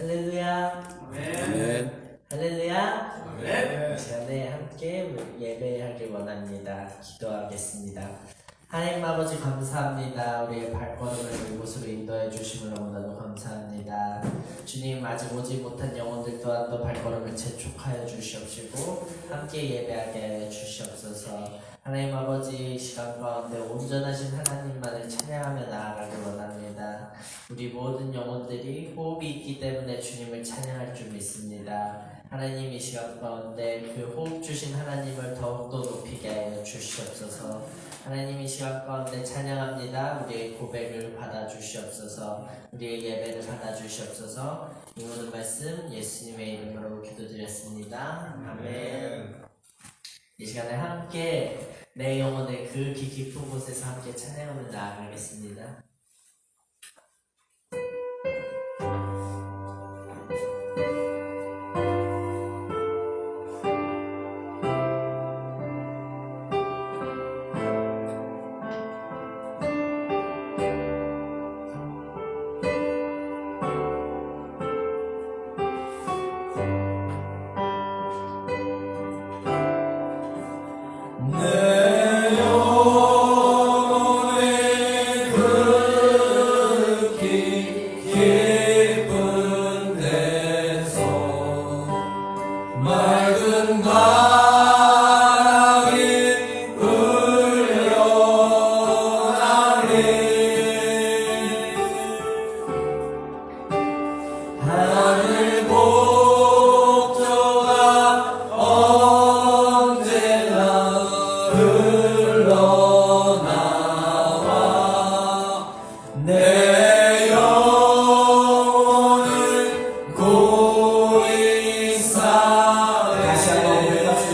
할렐루야. 아멘. 할렐루야. 아멘. 이 시간에 함께 예배하길 원합니다. 기도하겠습니다. 하나님 아버지 감사합니다. 우리의 발걸음을 이곳으로 인도해 주심을 너무나도 감사합니다. 주님, 아직 오지 못한 영혼들 또한도 발걸음을 재촉하여 주시옵시고 함께 예배하게 하여 주시옵소서. 하나님 아버지, 시간 가운데 온전하신 하나님만을 찬양하며 나아가길 원합니다. 우리 모든 영혼들이 호흡이 있기 때문에 주님을 찬양할 줄 믿습니다. 하나님, 이 시간 가운데 그 호흡 주신 하나님을 더욱더 높이게 하여 주시옵소서. 하나님, 이 시간 가운데 찬양합니다. 우리의 고백을 받아주시옵소서. 우리의 예배를 받아주시옵소서. 이 모든 말씀 예수님의 이름으로 기도드렸습니다. 아멘. 이 시간에 함께 내 영혼의 그 깊은 곳에서 함께 찬양하며 나아가겠습니다. 내 영혼의 그 깊은 데서 맑은 바람이 흘러나네. 하늘 복조가 언제나 흘러나와 내 영혼을 고이 쌓네. 다시 한번 외쳐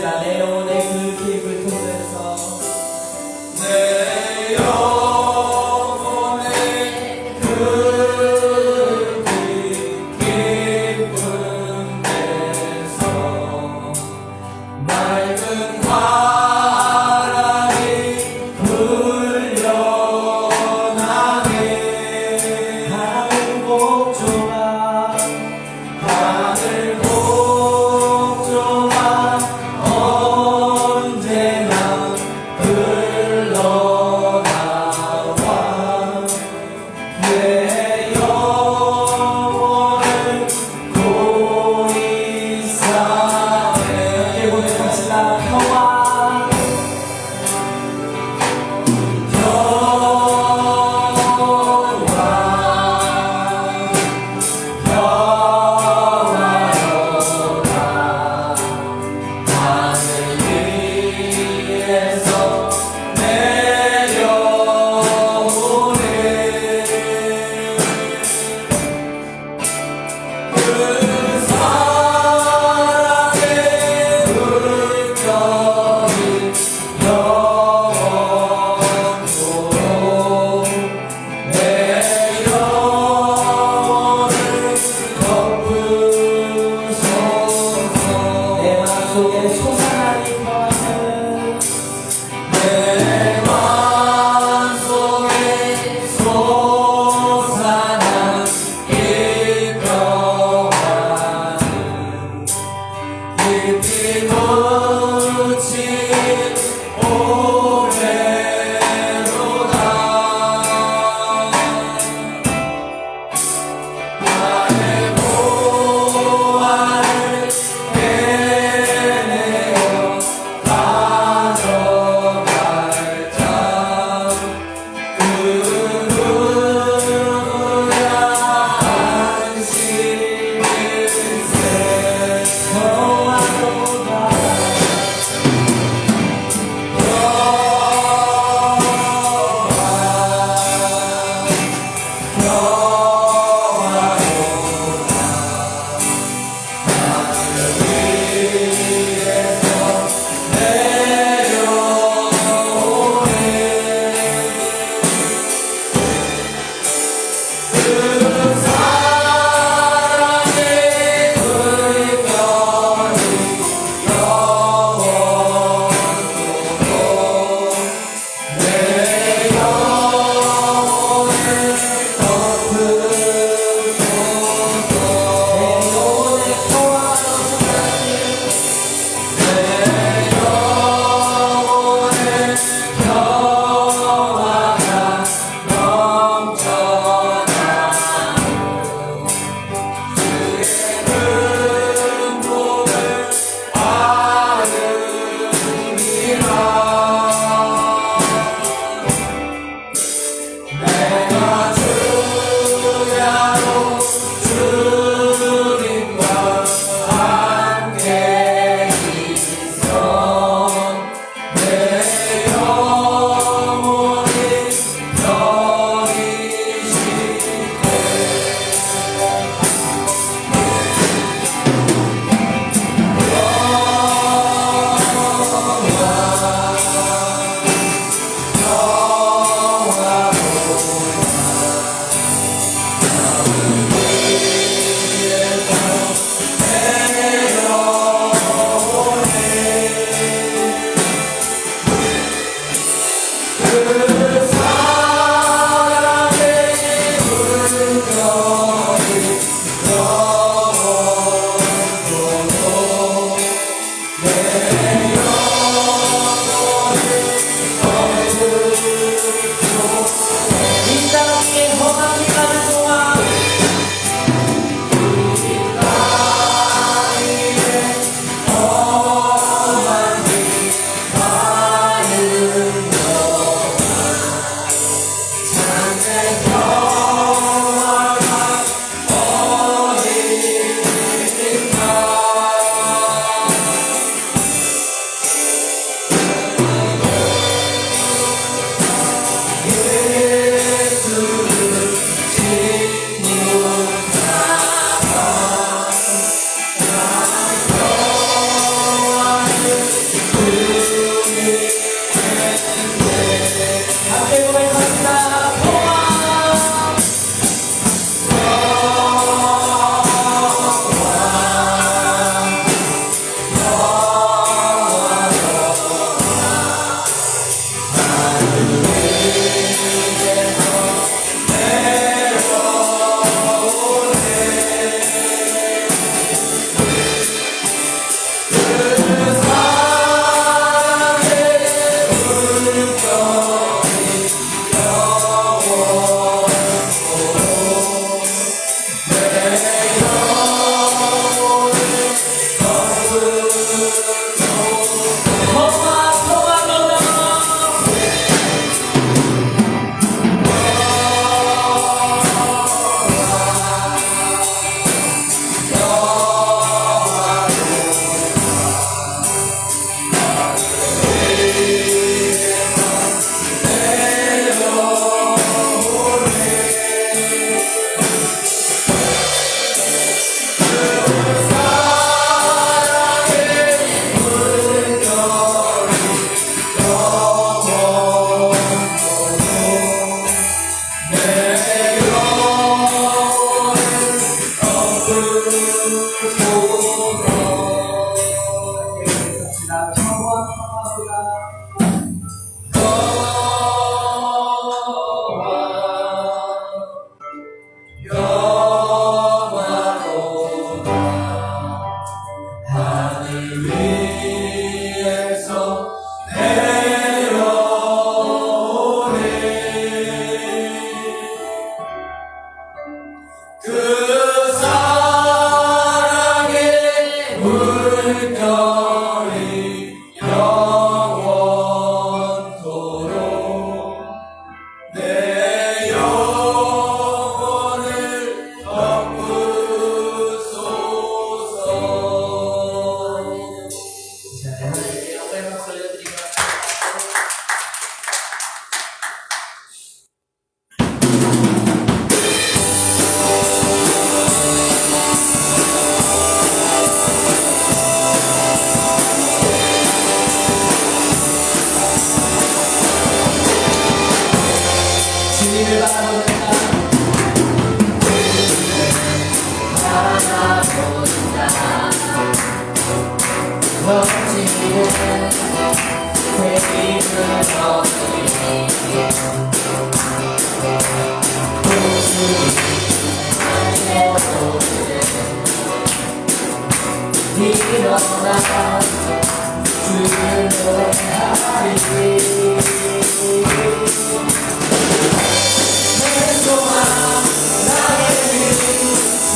하늘 위에서 내려오네 그 사랑의 물결이 영원토록 내 영혼을 덮으소서. 자, 하나님께 영광의 박수 올려드리고 주님을 바라보는다. 멋지는 새 이름을 얻으니 일어나 주를 노래하리 내 소망 나의 힘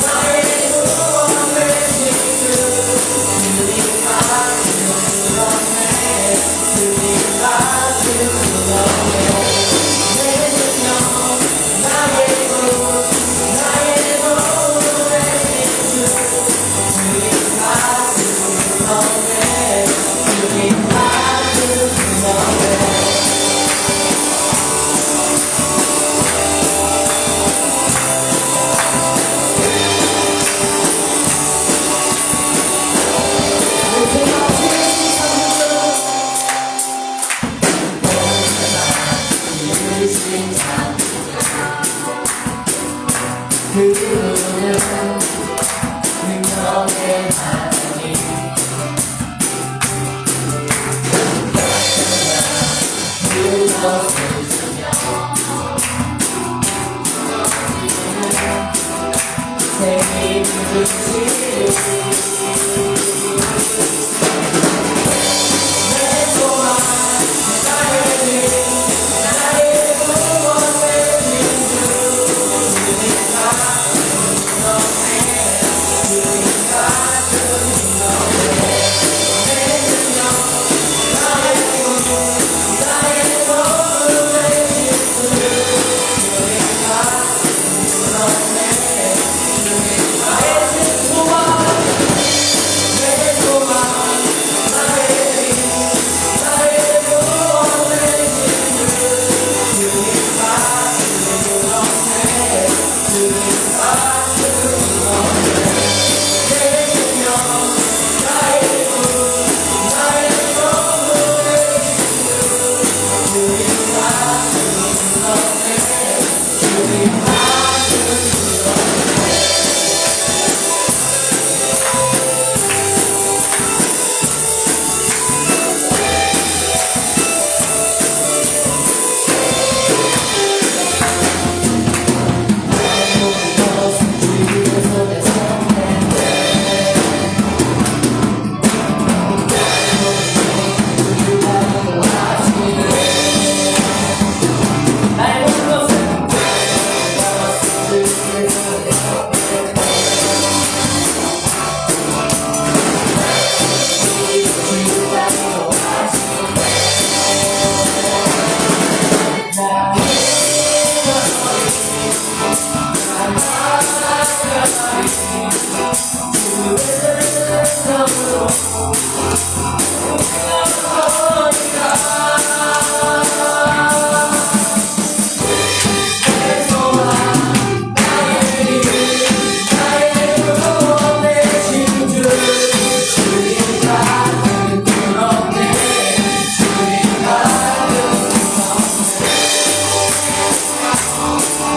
나의 구원 되신 주 주님 같은 은혜 주님 같은 은혜 내 생명 나의 구 나의 도움 되신 주 주님 같은 은혜 주님 같은 은혜 그분은 능력의 하나님 그것을 주며 생命주시리 내 소망 나의 힘 나의 구원 되신 주 주님 같은 은혜 주님 같은 은혜 내 생명 나의 구 나의 도움 되신 주 주님 같은 은혜 주님 나의 소망 내 소망 나의 힘 나의 구원 되신 주 주님 같은 은혜 주님 같은 은혜 내 생명 나의 구 나의 도움 되신 주 주님 같은 은혜 주님 같은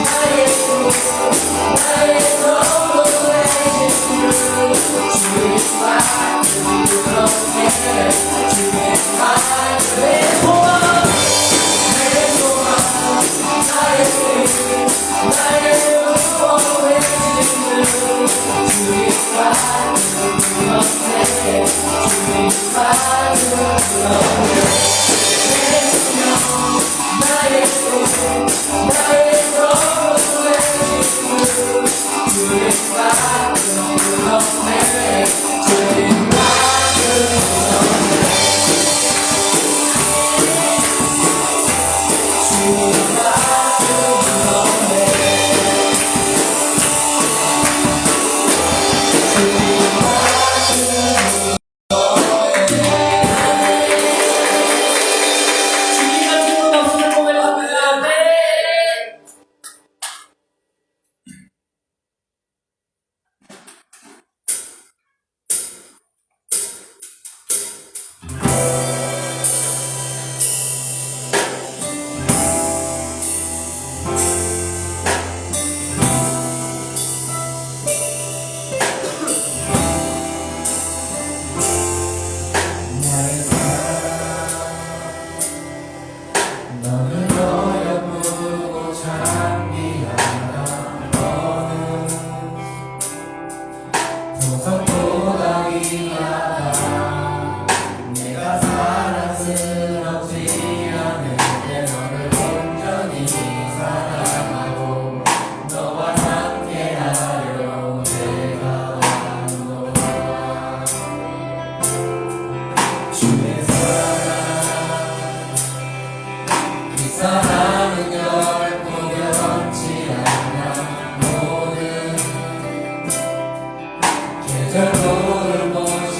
나의 주님과 기쁜 박수를 고백합니다. 네. 나의 사랑 너는 어여쁘고 장미하다 너는 보석보다 귀하다 내가 사랑스럽지 않은데 너를 온전히 사랑하고 너와 함께하려 내가 왔노라 주의 사랑 이 사랑은 결코 변치 않아 모든 계절도를 보시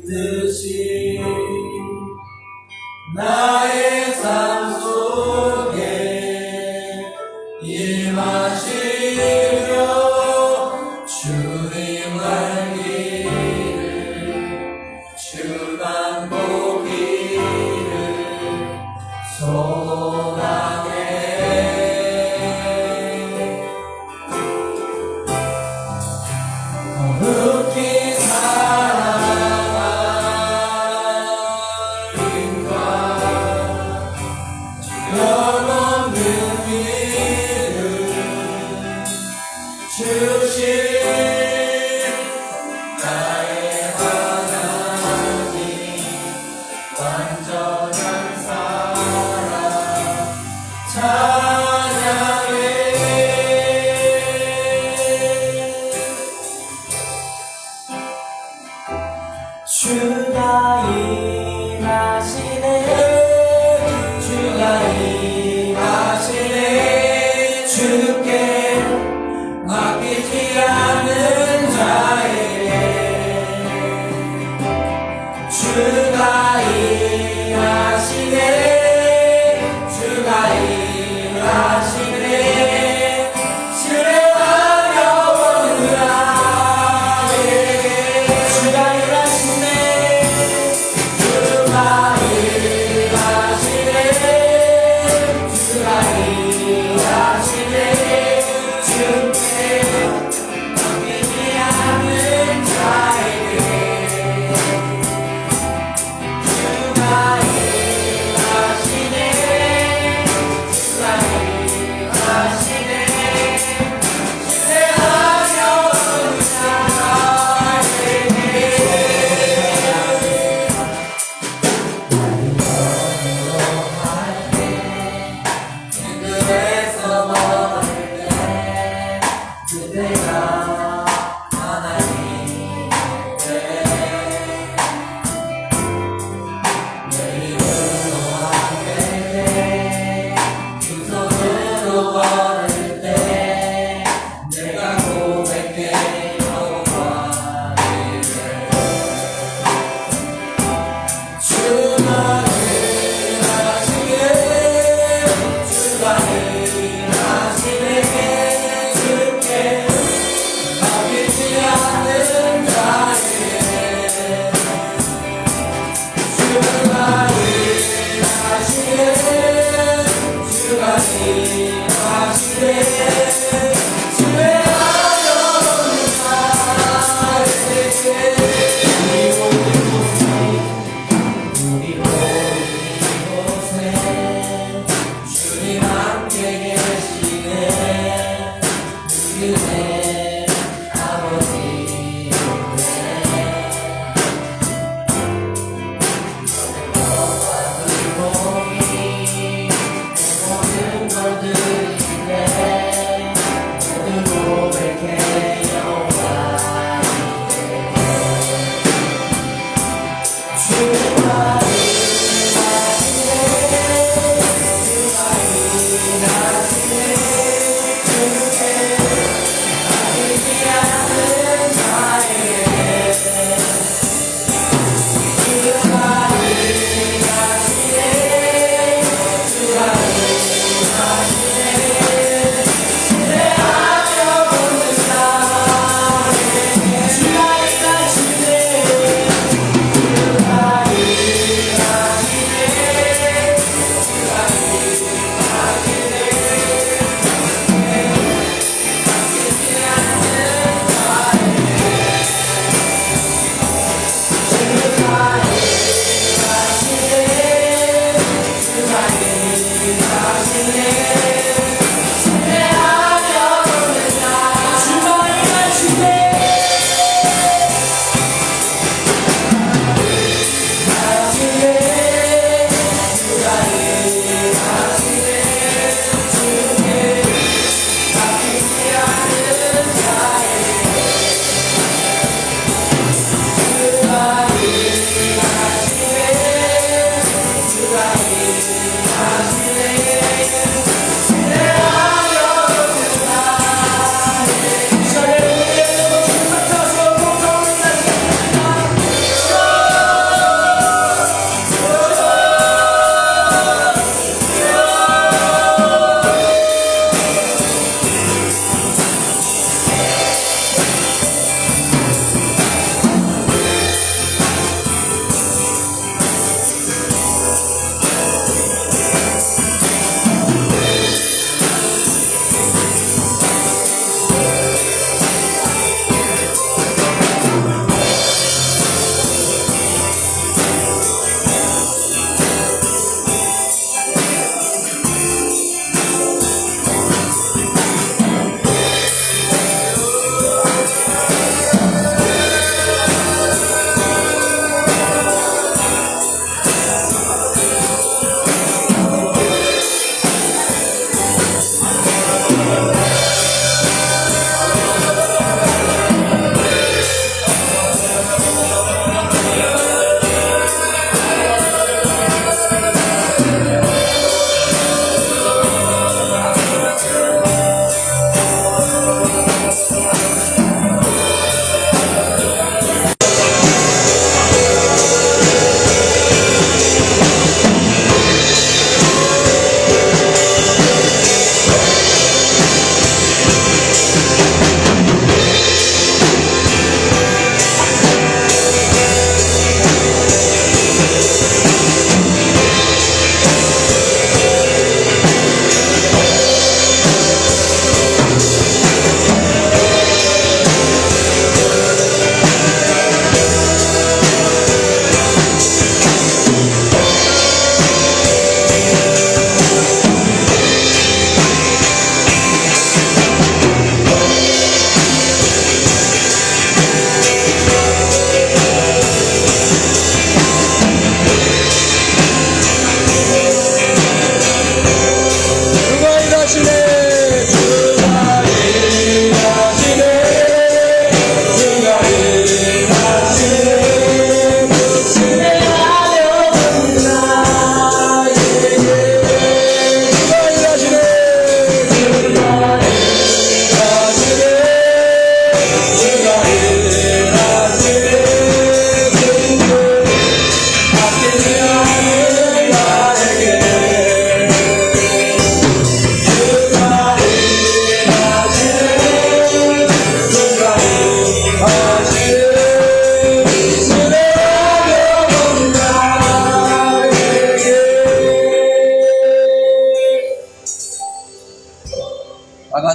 뜻이 나의 삶 속에 임하시며 주님 알기를 주만 보기를 소망해 거룩히 사랑하인과 영없는 이름 주신 나의 하나님 완전한 사랑 찬양해 주가 임하시네 주가 임하시네 주께 맡기지 않는 자에게 주가 임하시네 주가 임하시네 신뢰하며 오는 나에게 주가 임하시네 주가 임하시네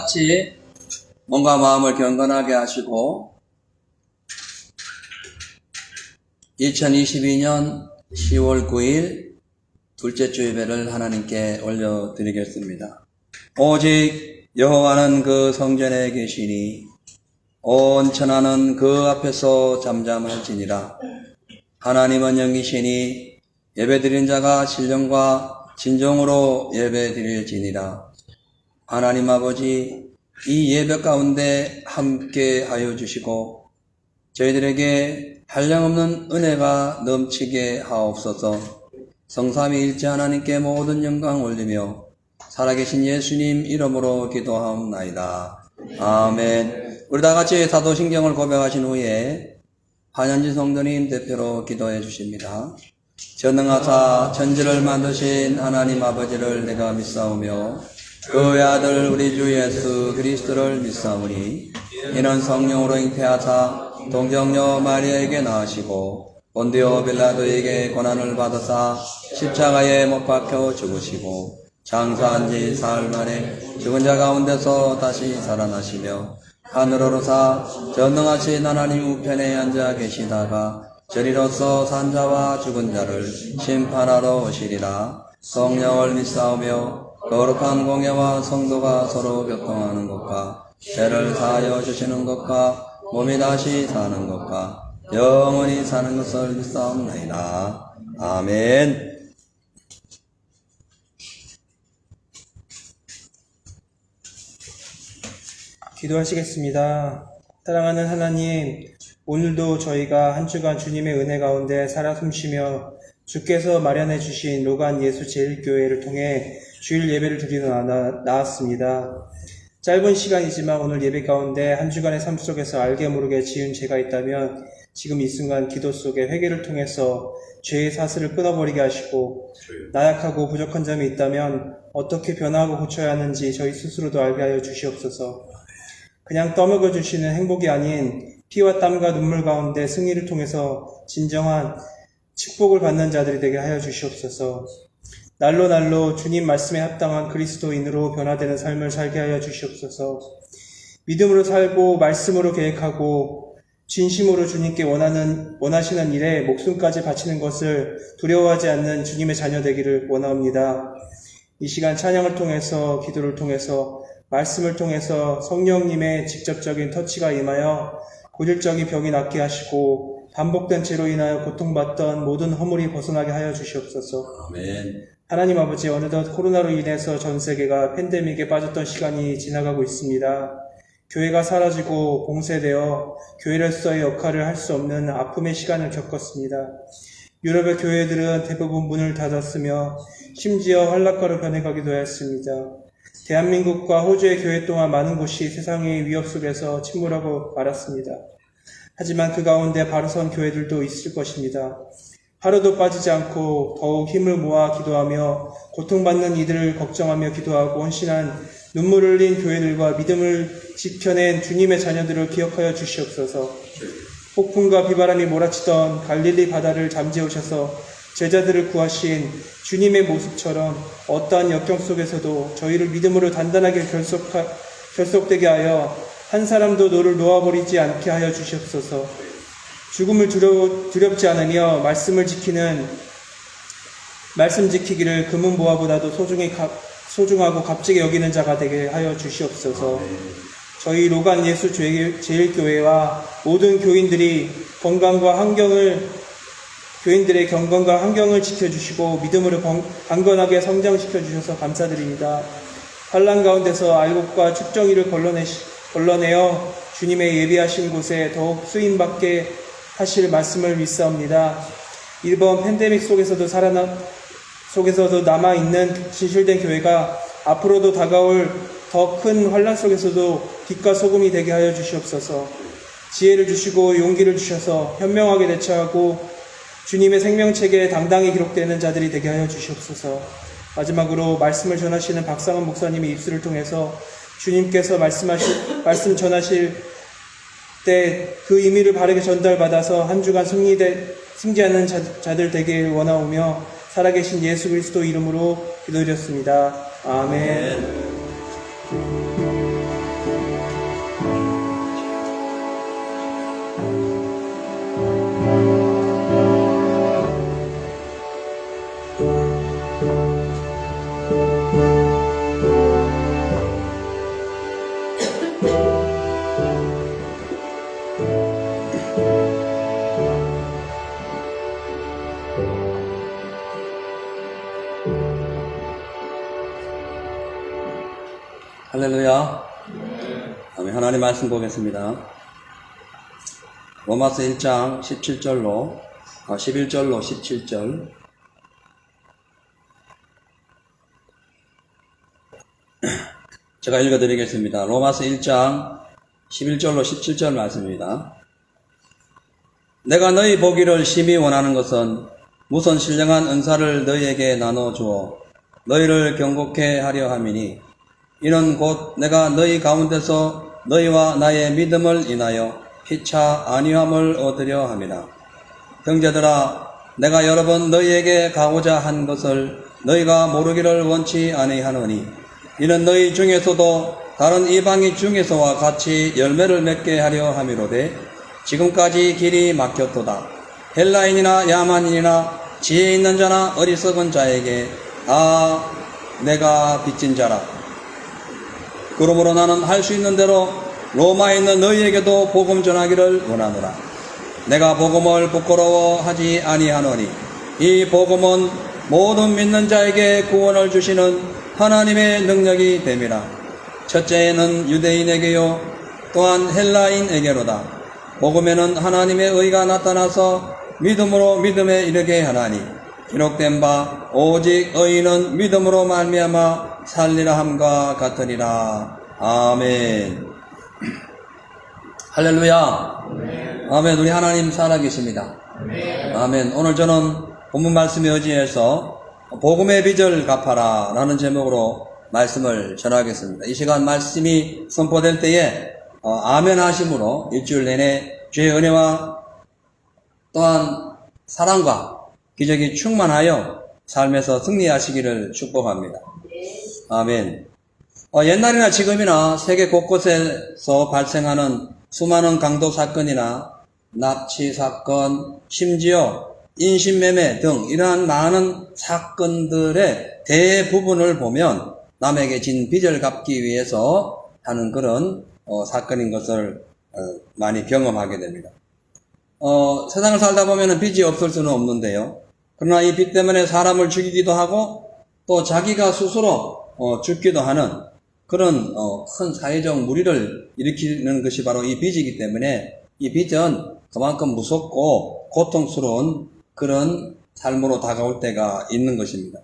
같이 몸과 마음을 경건하게 하시고 2022년 10월 9일 둘째 주 예배를 하나님께 올려드리겠습니다. 오직 여호와는 그 성전에 계시니 온 천하는 그 앞에서 잠잠할지니라. 하나님은 영이시니 예배드린 자가 신령과 진정으로 예배드릴지니라. 하나님 아버지, 이 예배 가운데 함께 하여 주시고 저희들에게 한량없는 은혜가 넘치게 하옵소서. 성삼위일체 하나님께 모든 영광 올리며 살아계신 예수님 이름으로 기도하옵나이다. 아멘. 우리 다같이 사도신경을 고백하신 후에 한현지 성도님 대표로 기도해 주십니다. 전능하사 천지를 만드신 하나님 아버지를 내가 믿사오며 그의 아들 우리 주 예수 그리스도를 믿사오니 이는 성령으로 잉태하사 동정녀 마리아에게 낳으시고 본디오 빌라도에게 고난을 받으사 십자가에 못 박혀 죽으시고 장사한 지 사흘 만에 죽은 자 가운데서 다시 살아나시며 하늘로 오르사 전능하신 하나님 우편에 앉아 계시다가 저리로서 산자와 죽은 자를 심판하러 오시리라. 성령을 믿사오며 거룩한 공예와 성도가 서로 교통하는 것과 죄를 사하여 주시는 것과 몸이 다시 사는 것과 영원히 사는 것을 믿사옵나이다. 아멘. 기도하시겠습니다. 사랑하는 하나님, 오늘도 저희가 한 주간 주님의 은혜 가운데 살아 숨쉬며 주께서 마련해 주신 로간 예수 제일교회를 통해 주일 예배를 드리러 나왔습니다. 짧은 시간이지만 오늘 예배 가운데 한 주간의 삶 속에서 알게 모르게 지은 죄가 있다면 지금 이 순간 기도 속에 회개를 통해서 죄의 사슬을 끊어버리게 하시고 나약하고 부족한 점이 있다면 어떻게 변화하고 고쳐야 하는지 저희 스스로도 알게 하여 주시옵소서. 그냥 떠먹여 주시는 행복이 아닌 피와 땀과 눈물 가운데 승리를 통해서 진정한 축복을 받는 자들이 되게 하여 주시옵소서. 날로 날로 주님 말씀에 합당한 그리스도인으로 변화되는 삶을 살게 하여 주시옵소서. 믿음으로 살고 말씀으로 계획하고 진심으로 주님께 원하시는 일에 목숨까지 바치는 것을 두려워하지 않는 주님의 자녀 되기를 원합니다. 이 시간 찬양을 통해서 기도를 통해서 말씀을 통해서 성령님의 직접적인 터치가 임하여 고질적인 병이 낫게 하시고 반복된 죄로 인하여 고통받던 모든 허물이 벗어나게 하여 주시옵소서. 아멘. 하나님 아버지, 어느덧 코로나로 인해서 전 세계가 팬데믹에 빠졌던 시간이 지나가고 있습니다. 교회가 사라지고 봉쇄되어 교회로서의 역할을 할 수 없는 아픔의 시간을 겪었습니다. 유럽의 교회들은 대부분 문을 닫았으며 심지어 환락가로 변해가기도 했습니다. 대한민국과 호주의 교회 또한 많은 곳이 세상의 위협 속에서 침몰하고 말았습니다. 하지만 그 가운데 바로 선 교회들도 있을 것입니다. 하루도 빠지지 않고 더욱 힘을 모아 기도하며 고통받는 이들을 걱정하며 기도하고 헌신한 눈물 흘린 교회들과 믿음을 지켜낸 주님의 자녀들을 기억하여 주시옵소서. 폭풍과 비바람이 몰아치던 갈릴리 바다를 잠재우셔서 제자들을 구하신 주님의 모습처럼 어떠한 역경 속에서도 저희를 믿음으로 단단하게 결속되게 하여 한 사람도 너를 놓아버리지 않게 하여 주시옵소서. 죽음을 두렵지 않으며 말씀 지키기를 금은보화보다도 소중하고 값지게 여기는 자가 되게 하여 주시옵소서. 저희 로간 예수 제일교회와 모든 교인들의 건강과 환경을 지켜주시고 믿음으로 강건하게 성장시켜 주셔서 감사드립니다. 환난 가운데서 알곡과 축정이를 걸러내어 주님의 예비하신 곳에 더욱 쓰임받게 하실 말씀을 믿사옵니다. 이번 팬데믹 속에서도 남아있는 진실된 교회가 앞으로도 다가올 더 큰 환난 속에서도 빛과 소금이 되게 하여 주시옵소서. 지혜를 주시고 용기를 주셔서 현명하게 대처하고 주님의 생명책에 당당히 기록되는 자들이 되게 하여 주시옵소서. 마지막으로 말씀을 전하시는 박상원 목사님의 입술을 통해서 주님께서 말씀 전하실 때 그 의미를 바르게 전달받아서 한 주간 승리하는 자들 되길 원하오며 살아계신 예수 그리스도 이름으로 기도드렸습니다. 아멘. 할렐루야. 아멘. 하나님 말씀 보겠습니다. 로마서 1장 11절로 17절. 제가 읽어드리겠습니다. 로마서 1장 11절로 17절 말씀입니다. 내가 너희 보기를 심히 원하는 것은 무슨 신령한 은사를 너희에게 나눠주어 너희를 경고케 하려 함이니 이는 곧 내가 너희 가운데서 너희와 나의 믿음을 인하여 피차 안위함을 얻으려 함이라. 형제들아, 내가 여러 번 너희에게 가고자 한 것을 너희가 모르기를 원치 아니하노니 이는 너희 중에서도 다른 이방인 중에서와 같이 열매를 맺게 하려 함이로되 지금까지 길이 막혔도다. 헬라인이나 야만인이나 지혜 있는 자나 어리석은 자에게 다 내가 빚진 자라. 그러므로 나는 할 수 있는 대로 로마에 있는 너희에게도 복음 전하기를 원하노라. 내가 복음을 부끄러워하지 아니하노니 이 복음은 모든 믿는 자에게 구원을 주시는 하나님의 능력이 됨이라. 첫째는 유대인에게요 또한 헬라인에게로다. 복음에는 하나님의 의가 나타나서 믿음으로 믿음에 이르게 하나니 기록된 바 오직 의인은 믿음으로 말미암아 살리라 함과 같으리라. 아멘. 할렐루야. 아멘. 우리 하나님 살아계십니다. 아멘. 오늘 저는 본문 말씀에 의지해서 복음의 빚을 갚아라 라는 제목으로 말씀을 전하겠습니다. 이 시간 말씀이 선포될 때에 아멘 하심으로 일주일 내내 주의 은혜와 또한 사랑과 기적이 충만하여 삶에서 승리하시기를 축복합니다. 아멘. 옛날이나 지금이나 세계 곳곳에서 발생하는 수많은 강도 사건이나 납치 사건, 심지어 인신매매 등 이러한 많은 사건들의 대부분을 보면 남에게 진 빚을 갚기 위해서 하는 그런 사건인 것을 많이 경험하게 됩니다. 세상을 살다 보면 빚이 없을 수는 없는데요. 그러나 이 빚 때문에 사람을 죽이기도 하고 또 자기가 스스로 죽기도 하는 그런 큰 사회적 무리를 일으키는 것이 바로 이 빚이기 때문에 이 빚은 그만큼 무섭고 고통스러운 그런 삶으로 다가올 때가 있는 것입니다.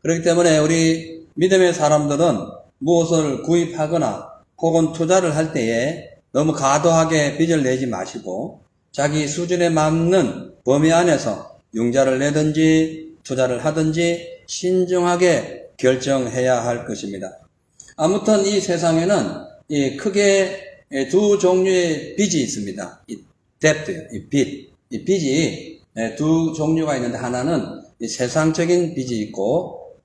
그렇기 때문에 우리 믿음의 사람들은 무엇을 구입하거나 혹은 투자를 할 때에 너무 과도하게 빚을 내지 마시고 자기 수준에 맞는 범위 안에서 융자를 내든지 투자를 하든지 신중하게 결정해야 할 것입니다. 아무튼 이 세상에는 크게 두 종류의 빚이 있습니다. 이 debt요, 이 빚. 이 빚이 두 종류가 있는데 하나는 세상적인 빚이 있고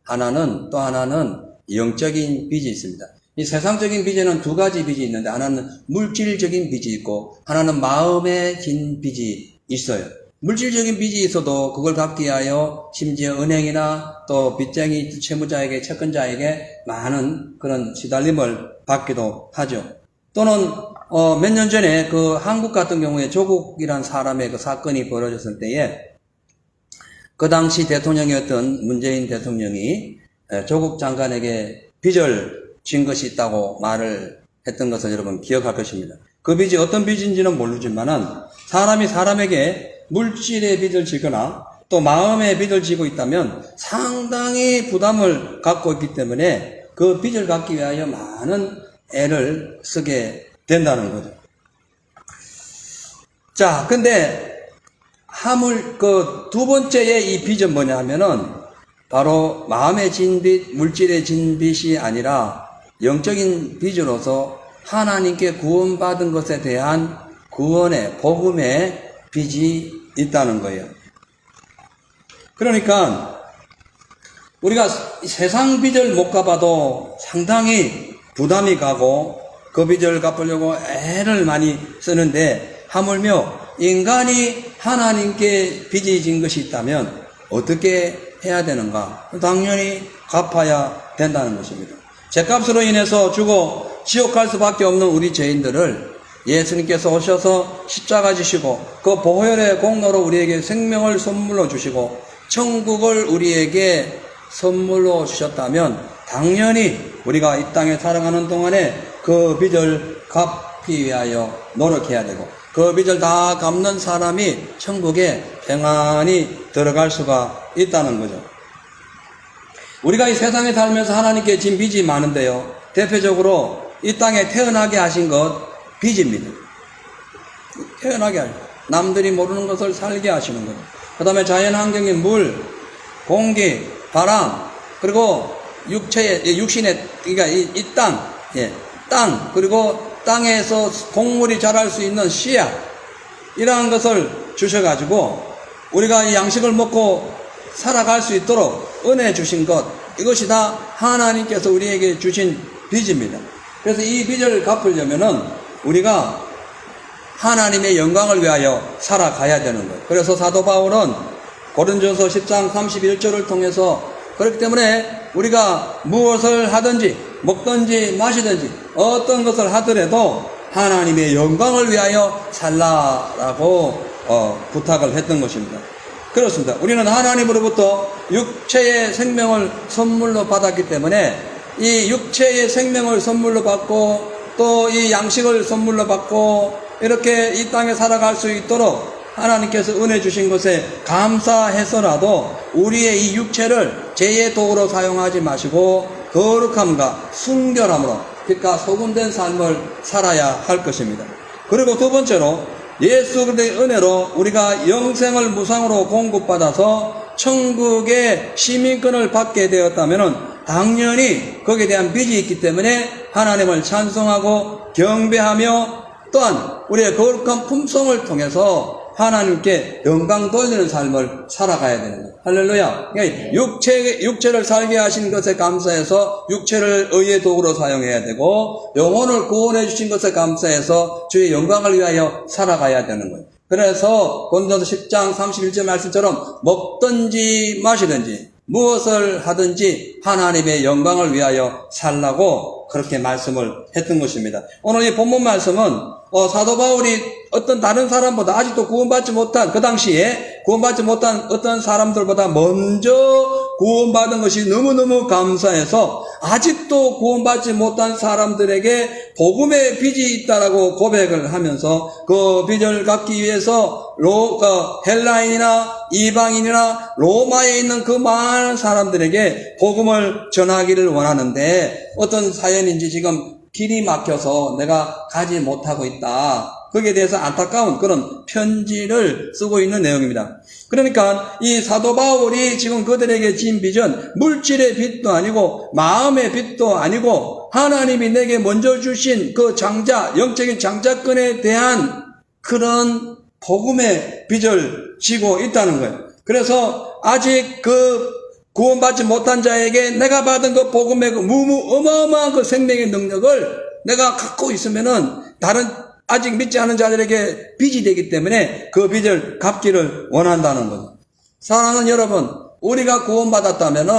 또 하나는 영적인 빚이 있습니다. 이 세상적인 빚에는 두 가지 빚이 있는데 하나는 물질적인 빚이 있고 하나는 마음에 진 빚이 있어요. 물질적인 빚이 있어도 그걸 갚기 위하여 심지어 은행이나 또 빚쟁이 채무자에게 채권자에게 많은 그런 시달림을 받기도 하죠. 또는 몇 년 전에 그 한국 같은 경우에 조국이란 사람의 그 사건이 벌어졌을 때에 그 당시 대통령이었던 문재인 대통령이 조국 장관에게 빚을 진 것이 있다고 말을 했던 것을 여러분 기억할 것입니다. 그 빚이 어떤 빚인지는 모르지만은 사람이 사람에게 물질의 빚을 지거나 또 마음의 빚을 지고 있다면 상당히 부담을 갖고 있기 때문에 그 빚을 갚기 위하여 많은 애를 쓰게 된다는 거죠. 자, 근데 그 두 번째의 이 빚은 뭐냐 하면은 바로 마음에 진 빚, 물질에 진 빚이 아니라 영적인 빚으로서 하나님께 구원받은 것에 대한 구원의 복음의 빚이 있다는 거예요. 그러니까 우리가 세상 빚을 못 갚아도 상당히 부담이 가고 그 빚을 갚으려고 애를 많이 쓰는데 하물며 인간이 하나님께 빚이 진 것이 있다면 어떻게 해야 되는가? 당연히 갚아야 된다는 것입니다. 죄값으로 인해서 죽어 지옥 갈 수밖에 없는 우리 죄인들을 예수님께서 오셔서 십자가 지시고 그 보혈의 공로로 우리에게 생명을 선물로 주시고 천국을 우리에게 선물로 주셨다면 당연히 우리가 이 땅에 살아가는 동안에 그 빚을 갚기 위하여 노력해야 되고 그 빚을 다 갚는 사람이 천국에 평안히 들어갈 수가 있다는 거죠. 우리가 이 세상에 살면서 하나님께 진 빚이 많은데요. 대표적으로 이 땅에 태어나게 하신 것 빚입니다. 태어나게 하신 것. 남들이 모르는 것을 살게 하시는 것. 그 다음에 자연환경인 물, 공기, 바람, 그리고 육신의, 그러니까 이 땅, 땅, 그리고 땅에서 곡물이 자랄 수 있는 씨앗, 이러한 것을 주셔가지고 우리가 이 양식을 먹고 살아갈 수 있도록 은혜 주신 것, 이것이 다 하나님께서 우리에게 주신 빚입니다. 그래서 이 빚을 갚으려면은 우리가 하나님의 영광을 위하여 살아가야 되는 거예요. 그래서 사도 바울은 고린도전서 10장 31절을 통해서 그렇기 때문에 우리가 무엇을 하든지 먹든지 마시든지 어떤 것을 하더라도 하나님의 영광을 위하여 살라라고 부탁을 했던 것입니다. 그렇습니다. 우리는 하나님으로부터 육체의 생명을 선물로 받았기 때문에 이 육체의 생명을 선물로 받고 또 이 양식을 선물로 받고 이렇게 이 땅에 살아갈 수 있도록 하나님께서 은혜 주신 것에 감사해서라도 우리의 이 육체를 죄의 도구로 사용하지 마시고 거룩함과 순결함으로 빛과 소금된 삶을 살아야 할 것입니다. 그리고 두 번째로 예수 그리스도의 은혜로 우리가 영생을 무상으로 공급받아서 천국의 시민권을 받게 되었다면 당연히 거기에 대한 빚이 있기 때문에 하나님을 찬송하고 경배하며 또한 우리의 거룩한 품성을 통해서 하나님께 영광 돌리는 삶을 살아가야 되는 거예요. 할렐루야. 그러니까 육체를 살게 하신 것에 감사해서 육체를 의의 도구로 사용해야 되고 영혼을 구원해 주신 것에 감사해서 주의 영광을 위하여 살아가야 되는 거예요. 그래서 고린도전서 10장 31절 말씀처럼 먹든지 마시든지 무엇을 하든지 하나님의 영광을 위하여 살라고 그렇게 말씀을 했던 것입니다. 오늘 이 본문 말씀은 사도 바울이 어떤 다른 사람보다 아직도 구원받지 못한 그 당시에 구원받지 못한 어떤 사람들보다 먼저 구원받은 것이 너무너무 감사해서 아직도 구원받지 못한 사람들에게 복음의 빚이 있다라고 고백을 하면서 그 빚을 갚기 위해서 헬라인이나 이방인이나 로마에 있는 그 많은 사람들에게 복음을 전하기를 원하는데 어떤 사연인지 지금 길이 막혀서 내가 가지 못하고 있다. 거기에 대해서 안타까운 그런 편지를 쓰고 있는 내용입니다. 그러니까 이 사도 바울이 지금 그들에게 진 빚은 물질의 빚도 아니고 마음의 빚도 아니고 하나님이 내게 먼저 주신 그 영적인 장자권에 대한 그런 복음의 빚을 지고 있다는 거예요. 그래서 아직 그 구원받지 못한 자에게 내가 받은 그 복음의 그 어마어마한 그 생명의 능력을 내가 갖고 있으면은 다른 아직 믿지 않은 자들에게 빚이 되기 때문에 그 빚을 갚기를 원한다는 거죠. 사랑하는 여러분, 우리가 구원받았다면은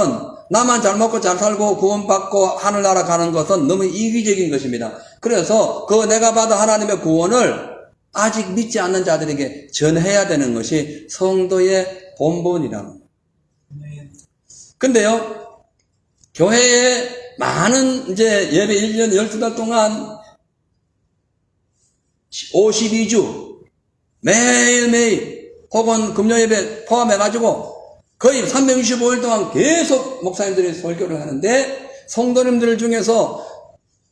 나만 잘 먹고 잘 살고 구원받고 하늘나라 가는 것은 너무 이기적인 것입니다. 그래서 그 내가 받은 하나님의 구원을 아직 믿지 않는 자들에게 전해야 되는 것이 성도의 본분이라는 거예요. 근데요, 교회에 많은 이제 예배 1년 12달 동안 52주 매일매일 혹은 금요예배 포함해가지고 거의 365일 동안 계속 목사님들이 설교를 하는데 성도님들 중에서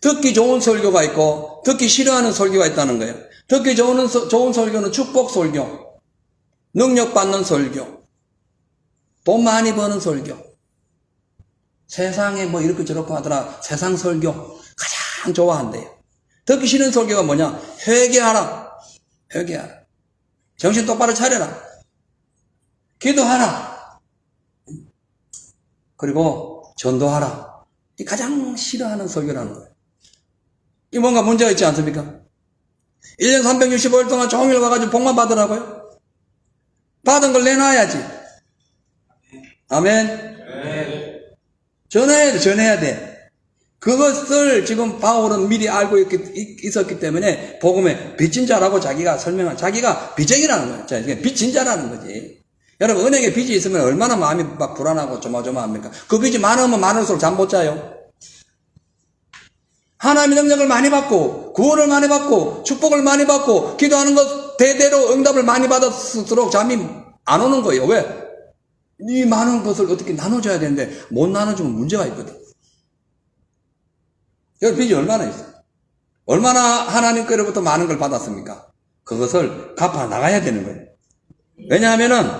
듣기 좋은 설교가 있고 듣기 싫어하는 설교가 있다는 거예요. 듣기 좋은 설교는 축복 설교, 능력 받는 설교, 돈 많이 버는 설교, 세상에 뭐 이렇게 저렇게 하더라 세상 설교 가장 좋아한대요. 듣기 싫은 설교가 뭐냐? 회개하라. 정신 똑바로 차려라. 기도하라. 그리고 전도하라. 이 가장 싫어하는 설교라는 거예요. 이 뭔가 문제가 있지 않습니까? 1년 365일 동안 종일 와가지고 복만 받으라고요? 받은 걸 내놔야지. 아멘. 전해야 돼. 그것을 지금 바울은 미리 알고 있었기 때문에 복음의 빚진 자라고 자기가 설명한, 자기가 빚쟁이라는 거예요. 빚진 자라는 거지. 여러분, 은행에 빚이 있으면 얼마나 마음이 막 불안하고 조마조마합니까? 그 빚이 많으면 많을수록 잠 못 자요. 하나님의 능력을 많이 받고, 구원을 많이 받고, 축복을 많이 받고, 기도하는 것 대대로 응답을 많이 받았을수록 잠이 안 오는 거예요. 왜? 이 많은 것을 어떻게 나눠줘야 되는데, 못 나눠주면 문제가 있거든. 여기 빚이 얼마나 있어요? 얼마나 하나님께로부터 많은 걸 받았습니까? 그것을 갚아 나가야 되는 거예요. 왜냐하면은,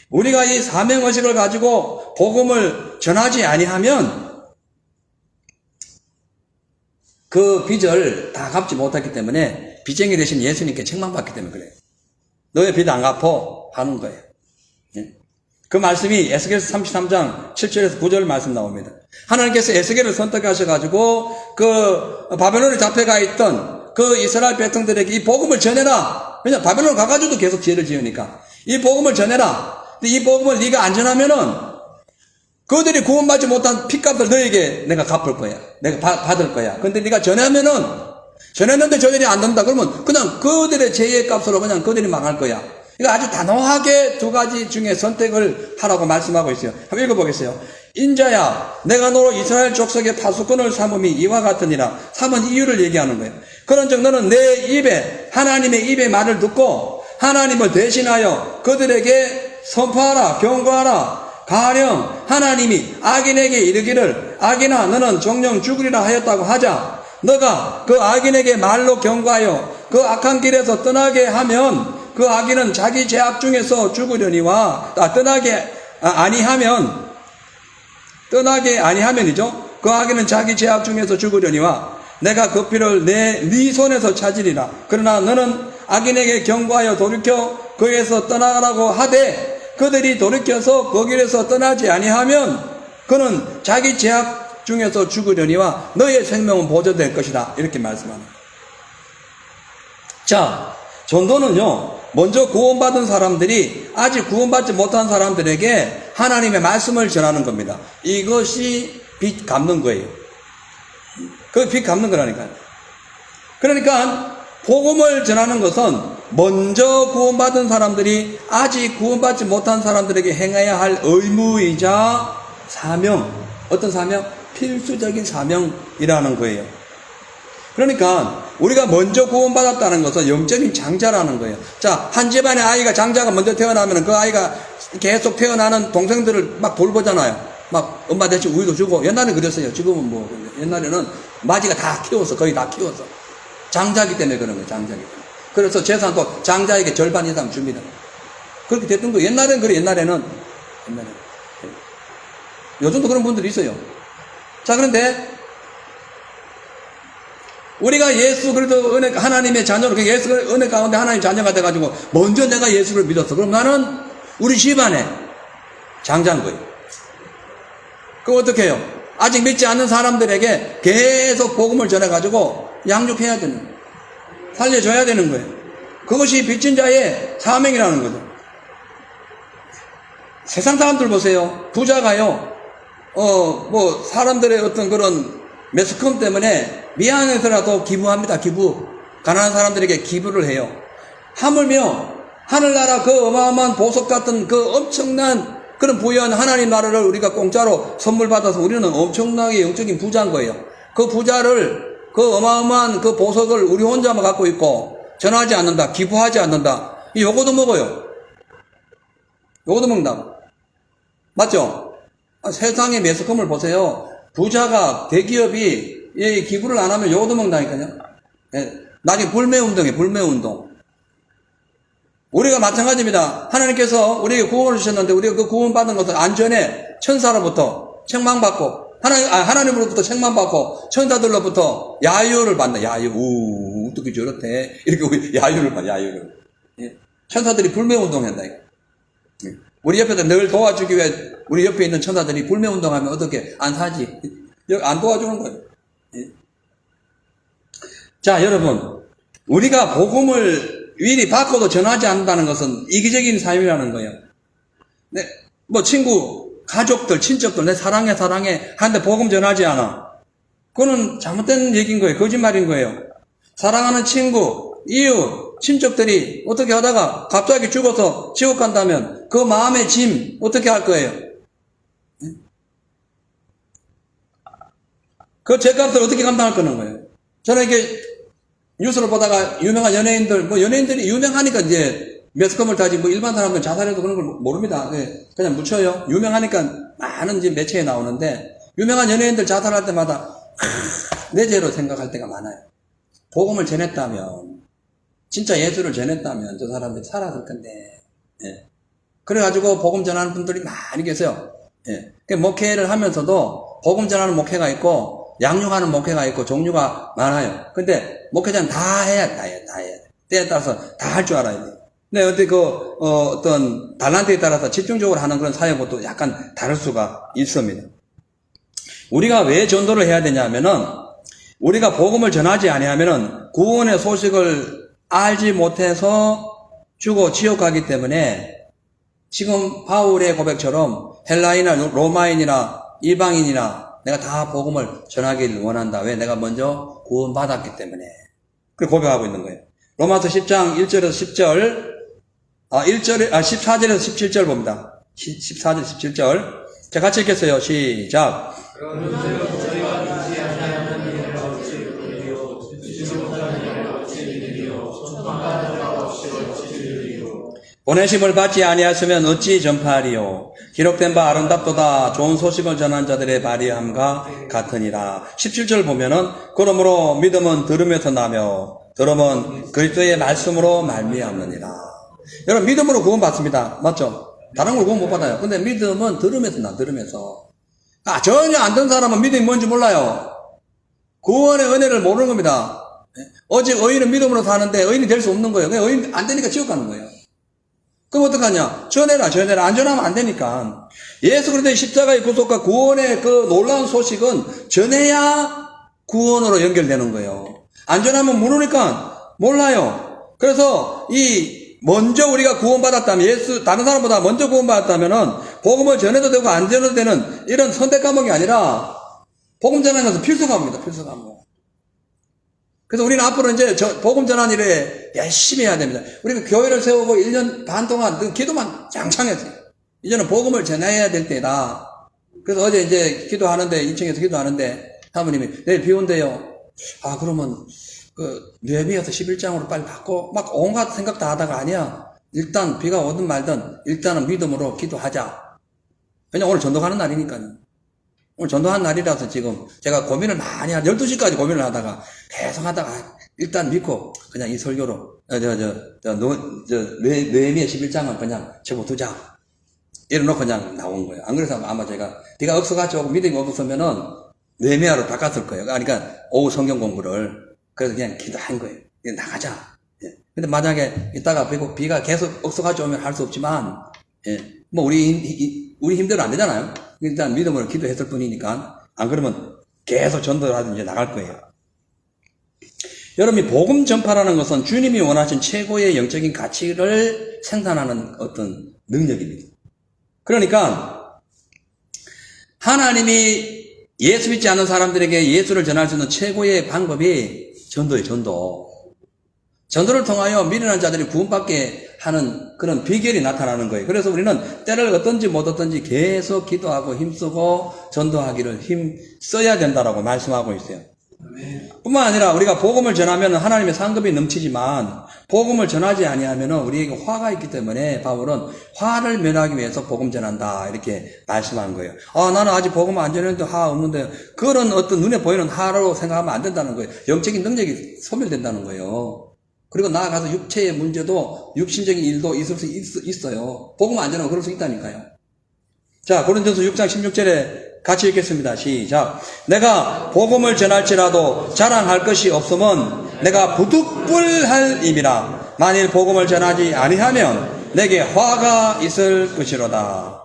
우리가 이 사명의식을 가지고 복음을 전하지 아니하면, 그 빚을 다 갚지 못했기 때문에 빚쟁이 대신 예수님께 책망받기 때문에 그래요. 너의 빚 안 갚어 하는 거예요. 예? 그 말씀이 에스겔서 33장 7절에서 9절 말씀 나옵니다. 하나님께서 에스겔을 선택하셔가지고 그 바벨론에 잡혀가 있던 그 이스라엘 백성들에게 이 복음을 전해라. 왜냐 바벨론 가가지고도 계속 죄를 지으니까 이 복음을 전해라. 근데 이 복음을 네가 안 전하면은 그들이 구원받지 못한 핏값을 너에게 내가 갚을 거야. 내가 받을 거야. 근데 네가 전했는데 저들이 안 된다. 그러면 그냥 그들의 죄의 값으로 그냥 그들이 망할 거야. 이거 아주 단호하게 두 가지 중에 선택을 하라고 말씀하고 있어요. 한번 읽어보겠어요. 인자야, 내가 너로 이스라엘 족속의 파수꾼을 삼음이 이와 같으니라. 삼은 이유를 얘기하는 거예요. 그런즉 너는 내 입에, 하나님의 입의 말을 듣고 하나님을 대신하여 그들에게 선포하라, 경고하라. 가령 하나님이 악인에게 이르기를 악인아 너는 정령 죽으리라 하였다고 하자. 너가 그 악인에게 말로 경고하여 그 악한 길에서 떠나게 하면 그 악인은 자기 죄악 중에서 죽으려니와 떠나게 아니하면이죠. 그 악인은 자기 죄악 중에서 죽으려니와 내가 그 피를 네 손에서 찾으리라. 그러나 너는 악인에게 경고하여 돌이켜 그에서 떠나라고 하되 그들이 돌이켜서 그 길에서 떠나지 아니하면 그는 자기 죄악 중에서 죽으려니와 너의 생명은 보존될 것이다. 이렇게 말씀합니다. 자, 전도는요, 먼저 구원받은 사람들이 아직 구원받지 못한 사람들에게 하나님의 말씀을 전하는 겁니다. 이것이 빚 갚는 거예요. 그 빚 갚는 거라니까요. 그러니까 복음을 전하는 것은 먼저 구원받은 사람들이 아직 구원받지 못한 사람들에게 행해야 할 의무이자 사명, 어떤 사명? 필수적인 사명이라는 거예요. 그러니까 우리가 먼저 구원받았다는 것은 영적인 장자라는 거예요. 자, 한 집안의 아이가 장자가 먼저 태어나면 그 아이가 계속 태어나는 동생들을 막 돌보잖아요. 막 엄마 대신 우유도 주고. 옛날에 그랬어요. 지금은 뭐 옛날에는 마지가 다 키워서 거의 다 키워서 장자기 때문에 그런 거예요. 장자기 때문에. 그래서 재산도 장자에게 절반 이상 줍니다. 그렇게 됐던 거예요. 옛날에는 그래. 옛날에는 요즘도 그런 분들이 있어요. 자, 그런데 우리가 예수 그리스도 은혜 하나님의 자녀로 예수 은혜 가운데 하나님 자녀가 돼가지고 먼저 내가 예수를 믿었어. 그럼 나는 우리 집안에 장자인 거예요. 그럼 어떻게 해요? 아직 믿지 않는 사람들에게 계속 복음을 전해가지고 양육해야 되는 거예요. 살려줘야 되는 거예요. 그것이 빚진 자의 사명이라는 거죠. 세상 사람들 보세요. 부자가요, 사람들의 어떤 그런 매스컴 때문에 미안해서라도 기부합니다. 기부. 가난한 사람들에게 기부를 해요. 하물며 하늘나라 그 어마어마한 보석 같은 그 엄청난 그런 부유한 하나님 나라를 우리가 공짜로 선물 받아서 우리는 엄청나게 영적인 부자인 거예요. 그 부자를, 그 어마어마한 그 보석을 우리 혼자만 갖고 있고 전하지 않는다, 기부하지 않는다. 요거도 먹어요. 요거도 먹는다. 맞죠? 세상의 매스컴을 보세요. 부자가, 대기업이 기부를 안 하면 요거도 먹는다니까요. 나중에 불매운동이에요. 불매운동. 우리가 마찬가지입니다. 하나님께서 우리에게 구원을 주셨는데 우리가 그 구원받은 것을 안전에 천사로부터 책망받고 하나님으로부터 책망받고 천사들로부터 야유를 받는다. 야유. 어떻게 저렇대. 이렇게 우리 야유를 받아. 야유를. 천사들이 불매운동한다. 우리 옆에서 늘 도와주기 위해 우리 옆에 있는 천사들이 불매운동하면 어떻게 안 사지? 안 도와주는 거예요. 자, 여러분, 우리가 복음을 미리 받고도 전하지 않는다는 것은 이기적인 삶이라는 거예요. 친구, 가족들, 친척들, 내 사랑해 하는데 복음 전하지 않아. 그거는 잘못된 얘기인 거예요. 거짓말인 거예요. 사랑하는 친구, 이웃, 친척들이 어떻게 하다가 갑자기 죽어서 지옥 간다면 그 마음의 짐 어떻게 할 거예요? 그 죄값을 어떻게 감당할 거는 거예요? 저는 이게 뉴스를 보다가 유명한 연예인들, 뭐 연예인들이 유명하니까 이제 매스컴을 타지 뭐 일반 사람들은 자살해도 그런 걸 모릅니다. 그냥 묻혀요. 유명하니까 많은 이제 매체에 나오는데 유명한 연예인들 자살할 때마다 내 죄로 생각할 때가 많아요. 복음을 전했다면, 진짜 예수를 전했다면 저 사람들이 살았을 건데, 예. 그래가지고 복음 전하는 분들이 많이 계세요. 예. 목회를 하면서도 복음 전하는 목회가 있고, 양육하는 목회가 있고, 종류가 많아요. 근데 목회자는 다 해야 돼. 때에 따라서 다 할 줄 알아야 돼. 근데 어떤 달란트에 따라서 집중적으로 하는 그런 사역도 약간 다를 수가 있습니다. 우리가 왜 전도를 해야 되냐면은, 우리가 복음을 전하지 아니하면은 구원의 소식을 알지 못해서 죽어 지옥 가기 때문에 지금 바울의 고백처럼 헬라인이나 로마인이나 이방인이나 내가 다 복음을 전하기를 원한다. 왜? 내가 먼저 구원받았기 때문에. 그렇게 고백하고 있는 거예요. 로마서 10장 1절에서 10절, 14절에서 17절 봅니다. 14절, 17절. 자, 같이 읽겠어요. 시작. 보내심을 받지 아니하시면 어찌 전파하리요. 기록된 바 아름답도다 좋은 소식을 전한 자들의 발휘함과 같으니라. 17절 보면은 그러므로 믿음은 들음에서 나며 들음은 그리스도의 말씀으로 말미암느니라. 여러분 믿음으로 구원받습니다. 맞죠? 다른 걸 구원 못 받아요. 근데 믿음은 들음에서 나. 들음에서. 전혀 안 된 사람은 믿음이 뭔지 몰라요. 구원의 은혜를 모르는 겁니다. 오직 의인은 믿음으로 사는데 의인이 될 수 없는 거예요. 그냥 의인 안 되니까 지옥 가는 거예요. 그럼 어떡하냐? 전해라. 안 전하면 안 되니까. 예수 그리스도의 십자가의 구속과 구원의 그 놀라운 소식은 전해야 구원으로 연결되는 거예요. 안 전하면 모르니까 몰라요. 그래서 먼저 우리가 구원받았다면, 다른 사람보다 먼저 구원받았다면은, 복음을 전해도 되고 안 전해도 되는 이런 선택 과목이 아니라, 복음 전하는 것은 필수 과목입니다. 필수 과목. 그래서 우리는 앞으로 이제 복음 전하는 일에 열심히 해야 됩니다. 우리가 교회를 세우고 1년 반 동안 기도만 장창했어요. 이제는 복음을 전해야 될 때다. 그래서 어제 이제 기도하는데, 2층에서 기도하는데, 사모님이 내일 비 온대요. 그러면, 느헤미야서 11장으로 빨리 바꿔. 막 온갖 생각 다 하다가 아니야. 일단 비가 오든 말든 일단은 믿음으로 기도하자. 왜냐면 오늘 전도하는 날이니까요. 오늘 전도한 날이라서 지금 제가 고민을 많이 12시까지 고민을 하다가 계속 하다가 일단 믿고 그냥 이 설교로 느헤미야 11장을 그냥 접어두자. 이래놓고 그냥 나온 거예요. 안 그래서 아마 제가 비가 없어가지고 믿음이 없었으면은 느헤미야로 바꿨을 거예요. 그러니까 오후 성경 공부를. 그래서 그냥 기도한 거예요. 그냥 나가자. 예. 근데 만약에 이따가 비가 계속 억서가지고 오면 할 수 없지만, 예. 뭐 우리 힘대로 안 되잖아요. 일단 믿음으로 기도했을 뿐이니까. 안 그러면 계속 전도를 하든지 이제 나갈 거예요. 여러분이 복음 전파라는 것은 주님이 원하신 최고의 영적인 가치를 생산하는 어떤 능력입니다. 그러니까 하나님이 예수 믿지 않는 사람들에게 예수를 전할 수 있는 최고의 방법이 전도예요, 전도. 전도를 통하여 미련한 자들이 구원받게 하는 그런 비결이 나타나는 거예요. 그래서 우리는 때를 얻든지 못 얻든지 계속 기도하고 힘쓰고 전도하기를 힘써야 된다라고 말씀하고 있어요. 뿐만 아니라 우리가 복음을 전하면 하나님의 상급이 넘치지만 복음을 전하지 아니하면 우리에게 화가 있기 때문에 바울은 화를 면하기 위해서 복음 전한다 이렇게 말씀한 거예요. 나는 아직 복음 안 전했는데 화 없는데 그런 어떤 눈에 보이는 화로 생각하면 안 된다는 거예요. 영적인 능력이 소멸된다는 거예요. 그리고 나아가서 육체의 문제도 육신적인 일도 있을 수 있어요. 복음 안 전하면 그럴 수 있다니까요. 자, 고린도서 6장 16절에 같이 읽겠습니다. 시작. 내가 복음을 전할지라도 자랑할 것이 없으면 내가 부득불할 임이라. 만일 복음을 전하지 아니하면 내게 화가 있을 것이로다.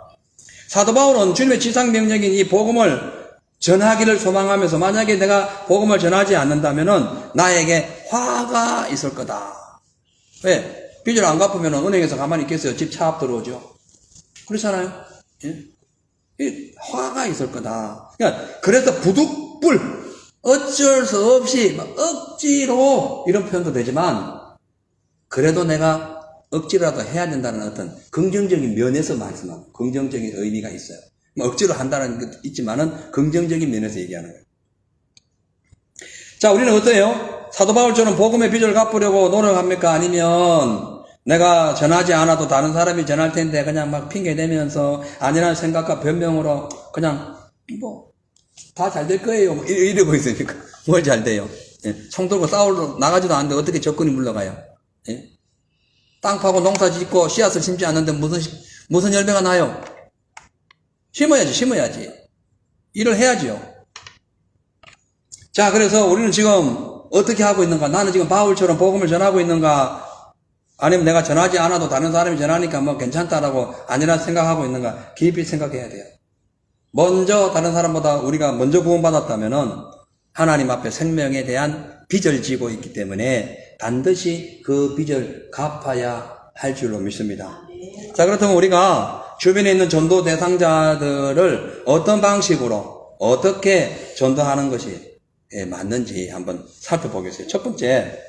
사도 바울은 주님의 지상명령인 이 복음을 전하기를 소망하면서 만약에 내가 복음을 전하지 않는다면은 나에게 화가 있을 거다. 왜? 빚을 안 갚으면 은행에서 가만히 있겠어요? 집 차압 들어오죠. 그렇잖아요? 예? 화가 있을 거다. 그러니까 그래서 부득불 어쩔 수 없이 억지로 이런 표현도 되지만 그래도 내가 억지로라도 해야 된다는 어떤 긍정적인 면에서 말씀하고 긍정적인 의미가 있어요. 뭐 억지로 한다는 것도 있지만은 긍정적인 면에서 얘기하는 거예요. 자, 우리는 어때요? 사도 바울처럼 복음의 빚을 갚으려고 노력합니까? 아니면 내가 전하지 않아도 다른 사람이 전할 텐데 그냥 막 핑계 대면서 아니라는 생각과 변명으로 그냥 뭐 다 잘 될 거예요. 뭐 이러고 있으니까 뭘 잘 돼요? 예. 총 들고 싸우러 나가지도 않는데 어떻게 접근이 물러가요? 예. 땅 파고 농사 짓고 씨앗을 심지 않는데 무슨 열매가 나요? 심어야지. 일을 해야지요. 자, 그래서 우리는 지금 어떻게 하고 있는가? 나는 지금 바울처럼 복음을 전하고 있는가? 아니면 내가 전하지 않아도 다른 사람이 전하니까 뭐 괜찮다라고 아니라 생각하고 있는가? 깊이 생각해야 돼요. 먼저 다른 사람보다 우리가 먼저 구원받았다면은 하나님 앞에 생명에 대한 빚을 지고 있기 때문에 반드시 그 빚을 갚아야 할 줄로 믿습니다. 자, 그렇다면 우리가 주변에 있는 전도 대상자들을 어떤 방식으로 어떻게 전도하는 것이 맞는지 한번 살펴보겠습니다. 첫 번째,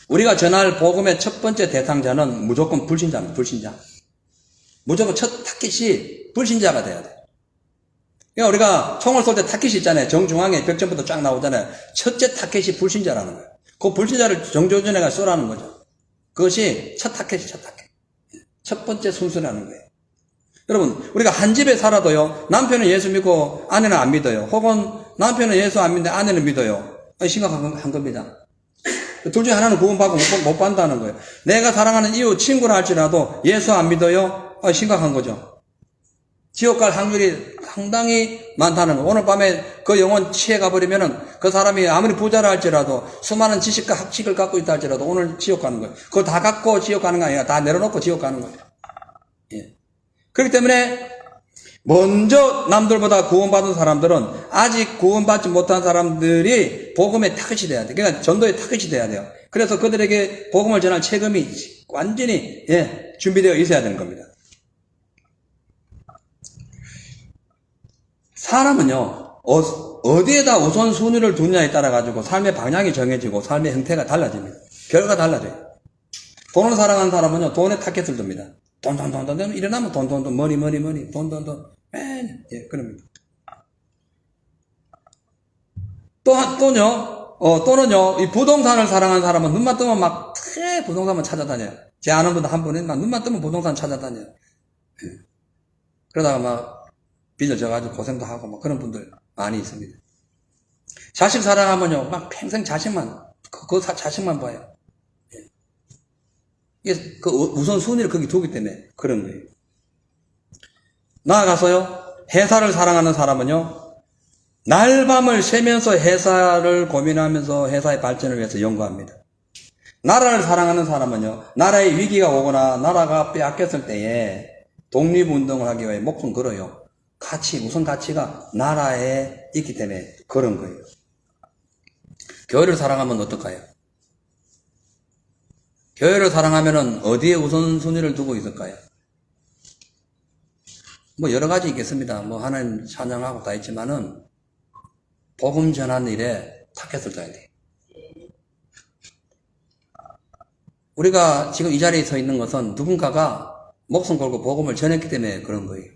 우리가 전할 복음의 첫 번째 대상자는 무조건 불신자입니다. 불신자. 무조건 첫 타깃이 불신자가 돼야 돼요. 그러니까 우리가 총을 쏠 때 타깃이 있잖아요. 정중앙에 벽전부터 쫙 나오잖아요. 첫째 타깃이 불신자라는 거예요. 그 불신자를 정조준에가 쏘라는 거죠. 그것이 첫 타깃이 첫 타깃. 첫 번째 순서라는 거예요. 여러분, 우리가 한 집에 살아도요, 남편은 예수 믿고 아내는 안 믿어요. 혹은 남편은 예수 안 믿는데 아내는 믿어요. 심각한 겁니다. 둘 중에 하나는 구원받고 못 받는다는 거예요. 내가 사랑하는 이웃 친구라 할지라도 예수 안 믿어요? 심각한 거죠. 지옥 갈 확률이 상당히 많다는 거예요. 오늘 밤에 그 영혼 취해 가버리면은 그 사람이 아무리 부자라 할지라도 수많은 지식과 학식을 갖고 있다 할지라도 오늘 지옥 가는 거예요. 그거 다 갖고 지옥 가는 거 아니야. 다 내려놓고 지옥 가는 거예요. 예. 그렇기 때문에 먼저 남들보다 구원받은 사람들은 아직 구원받지 못한 사람들이 복음의 타깃이 돼야 돼요. 그러니까 전도의 타깃이 돼야 돼요. 그래서 그들에게 복음을 전할 체금이 완전히 준비되어 있어야 되는 겁니다. 사람은요, 어디에다 우선순위를 두느냐에 따라 가지고 삶의 방향이 정해지고 삶의 형태가 달라집니다. 결과가 달라져요. 돈을 사랑하는 사람은요, 돈에 타겟을 둡니다. 돈, 일어나면 돈, 머니, 돈, 그럽니다. 또는요, 이 부동산을 사랑하는 사람은 눈만 뜨면 막, 부동산만 찾아다녀요. 제 아는 분도 한 분은 막 눈만 뜨면 부동산 찾아다녀요. 그러다가 막, 빚을 져가지고 고생도 하고 막 그런 분들 많이 있습니다. 자식 사랑하면요, 막 평생 자식만 봐요. 이게 그 우선순위를 거기 두기 때문에 그런 거예요. 나아가서요, 회사를 사랑하는 사람은요, 날밤을 새면서 회사를 고민하면서 회사의 발전을 위해서 연구합니다. 나라를 사랑하는 사람은요, 나라의 위기가 오거나 나라가 빼앗겼을 때에 독립운동을 하기 위해 목숨 걸어요. 우선 가치가 나라에 있기 때문에 그런 거예요. 교회를 사랑하면 어떨까요? 교회를 사랑하면은 어디에 우선순위를 두고 있을까요? 뭐 여러 가지 있겠습니다. 뭐 하나님 찬양하고 다 있지만은 복음 전하는 일에 타겟을 둬야 돼요. 우리가 지금 이 자리에 서 있는 것은 누군가가 목숨 걸고 복음을 전했기 때문에 그런 거예요.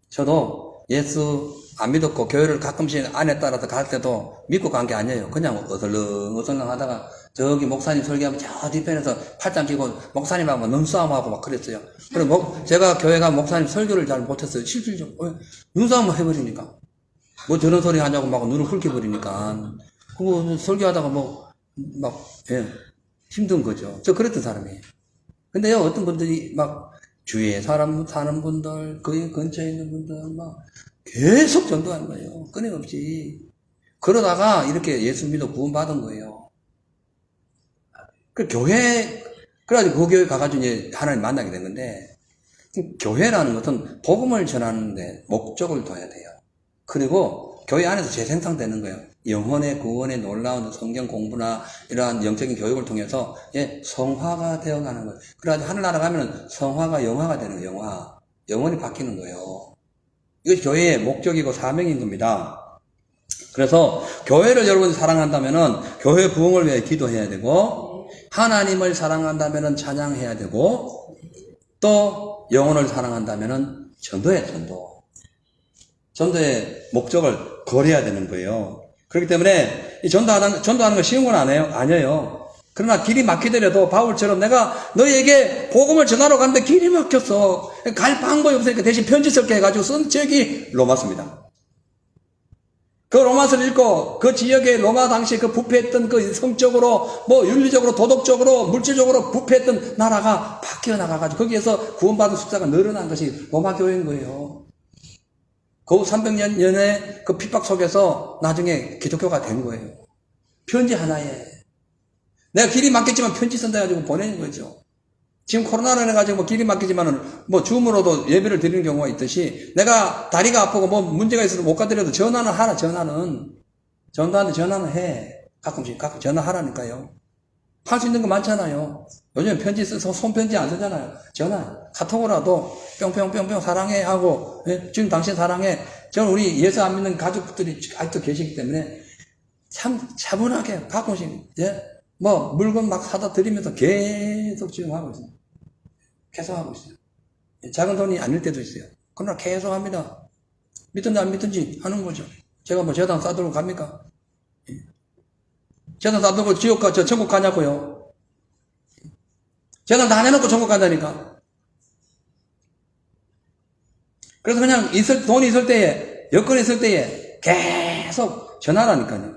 저도 예수 안 믿었고 교회를 가끔씩 안에 따라서 갈 때도 믿고 간 게 아니에요. 그냥 어슬렁 하다가 저기 목사님 설교하면 저 뒤편에서 팔짱 끼고 목사님하고 눈싸움하고 막 그랬어요. 그리고 제가 교회 가면 목사님 설교를 잘 못했어요. 실질적으로 눈싸움을 해버리니까 뭐 저런 소리 하냐고 막 눈을 훑겨버리니까 그거 설교하다가 힘든 거죠. 저 그랬던 사람이에요. 근데요, 어떤 분들이 막 주위에 사람 사는 분들, 그 근처에 있는 분들 막 계속 전도하는 거예요. 끊임없이. 그러다가 이렇게 예수 믿어 구원받은 거예요. 그래가지고 그 교회 가가지고 이제 하나님 만나게 된 건데, 교회라는 것은 복음을 전하는데 목적을 둬야 돼요. 그리고 교회 안에서 재생산되는 거예요. 영혼의 구원의 놀라운 성경 공부나 이러한 영적인 교육을 통해서 성화가 되어가는 거예요. 그래가지고 하늘나라 가면 성화가 영화가 되는 거예요. 영혼이 바뀌는 거예요. 이것이 교회의 목적이고 사명인 겁니다. 그래서 교회를 여러분이 사랑한다면은 교회 부흥을 위해 기도해야 되고 하나님을 사랑한다면 찬양해야 되고, 또 영혼을 사랑한다면 전도해, 전도. 전도의 목적을 거려야 되는 거예요. 그렇기 때문에 이 전도하는 건 쉬운 건 아니에요. 그러나 길이 막히더라도 바울처럼 내가 너희에게 복음을 전하러 가는데 길이 막혔어. 갈 방법이 없으니까 대신 편지 쓸게 해가지고 쓴 책이 로마서입니다. 그 로마서를 읽고 그 지역에 로마 당시 그 부패했던 그 성적으로 뭐 윤리적으로 도덕적으로 물질적으로 부패했던 나라가 바뀌어 나가가지고 거기에서 구원받은 숫자가 늘어난 것이 로마 교회인 거예요. 그 300년의 그 핍박 속에서 나중에 기독교가 된 거예요. 편지 하나에. 내가 길이 막혔지만 편지 쓴다 해가지고 보내는 거죠. 지금 코로나로 해가지고 뭐 길이 막히지만은 뭐 줌으로도 예배를 드리는 경우가 있듯이 내가 다리가 아프고 뭐 문제가 있어서 못 가더라도 전화는 하라, 전화는. 전도하는데 전화는 해. 가끔 전화하라니까요. 할 수 있는 거 많잖아요. 요즘 편지 써서 손편지 안 쓰잖아요. 전화. 카톡으로라도 뿅뿅뿅뿅 사랑해 하고, 예? 지금 당신 사랑해. 저는 우리 예수 안 믿는 가족들이 아직도 계시기 때문에 참 차분하게 가끔씩, 예? 뭐 물건 막 사다 드리면서 계속 지금 하고 있어요. 계속 하고 있어요. 작은 돈이 아닐 때도 있어요. 그러나 계속 합니다. 믿든지 안 믿든지 하는 거죠. 제가 뭐 재단 싸들고 갑니까? 재단 싸들고 천국 가냐고요. 재단 다 내놓고 천국 간다니까. 그래서 그냥 돈이 있을 때에, 여건이 있을 때에 계속 전하라니까요.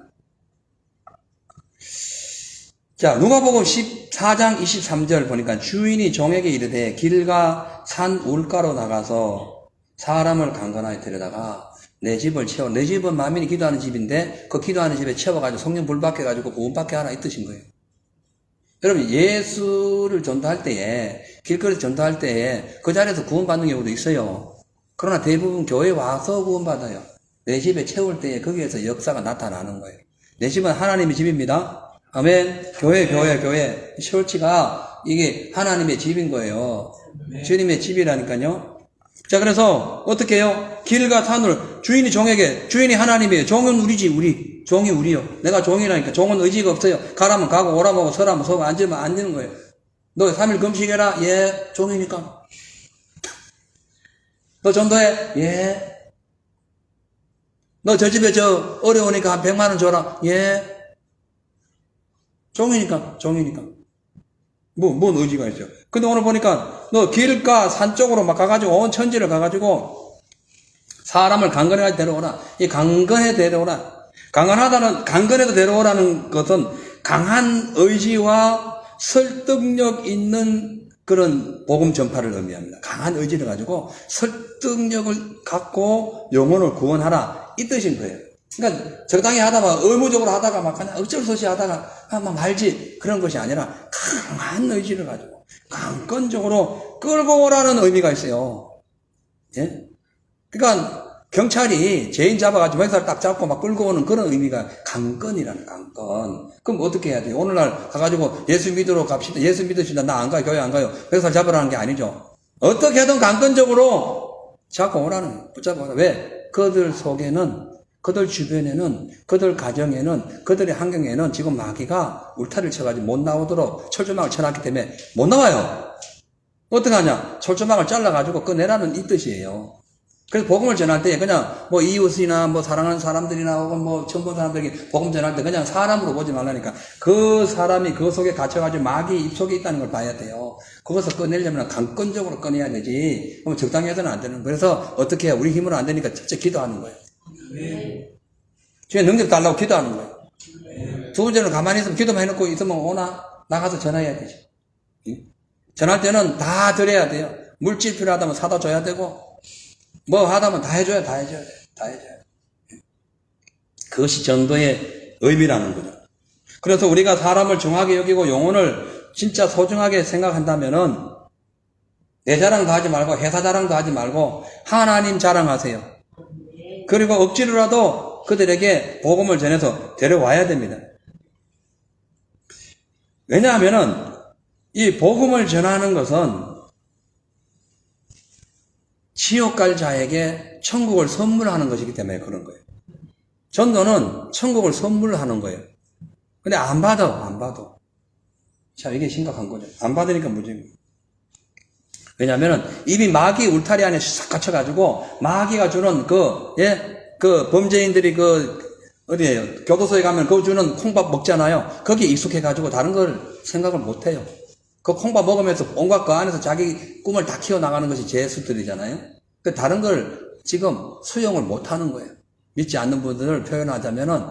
자, 누가복음 14장 23절 보니까 주인이 종에게 이르되 길과 산 울가로 나가서 사람을 강건하게 데려다가 내 집을 채워. 내 집은 만민이 기도하는 집인데 그 기도하는 집에 채워가지고 성령 불받게 해가지고 구원받게 하라 이 뜻인 거예요. 여러분, 예수를 전도할 때에, 길거리에서 전도할 때에 그 자리에서 구원받는 경우도 있어요. 그러나 대부분 교회에 와서 구원받아요. 내 집에 채울 때에 거기에서 역사가 나타나는 거예요. 내 집은 하나님의 집입니다. 아멘. 교회. 철치가 이게 하나님의 집인 거예요. 주님의 집이라니까요. 자, 그래서 어떻게 해요? 길과 산을 주인이 종에게, 주인이 하나님이에요. 종은 우리지, 우리. 종이 우리요. 내가 종이라니까. 종은 의지가 없어요. 가라면 가고 오라면 오고 서라면 서고 앉으면 앉는 거예요. 너 3일 금식해라. 예. 종이니까. 너 전도해. 예. 너 저 집에 어려우니까 한 100만 원 줘라. 예. 종이니까. 뭔 의지가 있어요. 근데 오늘 보니까 너 길가 산 쪽으로 막 가가지고 온 천지를 가가지고 사람을 강건하게 데려오라. 이 강건해 데려오라. 강건해도 데려오라는 것은 강한 의지와 설득력 있는 그런 복음 전파를 의미합니다. 강한 의지를 가지고 설득력을 갖고 영혼을 구원하라. 이 뜻인 거예요. 그러니까 적당히 하다가 의무적으로 하다가 막 그냥 어쩔 수 없이 하다가 막 말지 그런 것이 아니라 강한 의지를 가지고 강건적으로 끌고 오라는 의미가 있어요. 예? 그러니까 경찰이 죄인 잡아가지고 맹사를 딱 잡고 막 끌고 오는 그런 의미가 강건이라는 강건. 그럼 어떻게 해야 돼요? 오늘날 가가지고 예수 믿으러 갑시다. 예수 믿으시다. 나 안 가요. 교회 안 가요. 맹사를 잡으라는 게 아니죠. 어떻게든 강건적으로 잡고 오라는, 붙잡고 오라. 왜? 그들 속에는, 그들 주변에는, 그들 가정에는, 그들의 환경에는 지금 마귀가 울타리를 쳐가지고 못 나오도록 철조망을 쳐놨기 때문에 못 나와요. 어떻게 하냐? 철조망을 잘라가지고 꺼내라는 이 뜻이에요. 그래서 복음을 전할 때 그냥 뭐 이웃이나 뭐 사랑하는 사람들이나 혹은 뭐 처음 본 사람들에게 복음 전할 때 그냥 사람으로 보지 말라니까 그 사람이 그 속에 갇혀가지고 마귀 입 속에 있다는 걸 봐야 돼요. 그것을 꺼내려면 강건적으로 꺼내야 되지. 그럼 적당히 해서는 안 되는 거예요. 그래서 어떻게 해요? 우리 힘으로 안 되니까 첫째 기도하는 거예요. 주의 능력 달라고 기도하는 거예요. 두 번째는 가만히 있으면 기도만 해놓고 있으면 오나? 나가서 전화해야 되죠. 전할 때는 다 드려야 돼요. 물질 필요하다면 사다 줘야 되고 뭐 하다면 다 해줘야 돼. 그것이 전도의 의미라는 거죠. 그래서 우리가 사람을 중하게 여기고 영혼을 진짜 소중하게 생각한다면은 내 자랑도 하지 말고 회사 자랑도 하지 말고 하나님 자랑하세요. 그리고 억지로라도 그들에게 복음을 전해서 데려와야 됩니다. 왜냐하면은 이 복음을 전하는 것은 지옥 갈 자에게 천국을 선물하는 것이기 때문에 그런 거예요. 전도는 천국을 선물하는 거예요. 근데 안 받아. 자, 이게 심각한 거죠. 안 받으니까 문제입니다. 왜냐면은 이미 마귀 울타리 안에 싹 갇혀가지고 마귀가 주는 그 범죄인들이 어디에요? 교도소에 가면 그거 주는 콩밥 먹잖아요. 거기에 익숙해가지고 다른 걸 생각을 못 해요. 그 콩밥 먹으면서 온갖 그 안에서 자기 꿈을 다 키워나가는 것이 죄수들이잖아요. 그 다른 걸 지금 수용을 못 하는 거예요. 믿지 않는 분들을 표현하자면은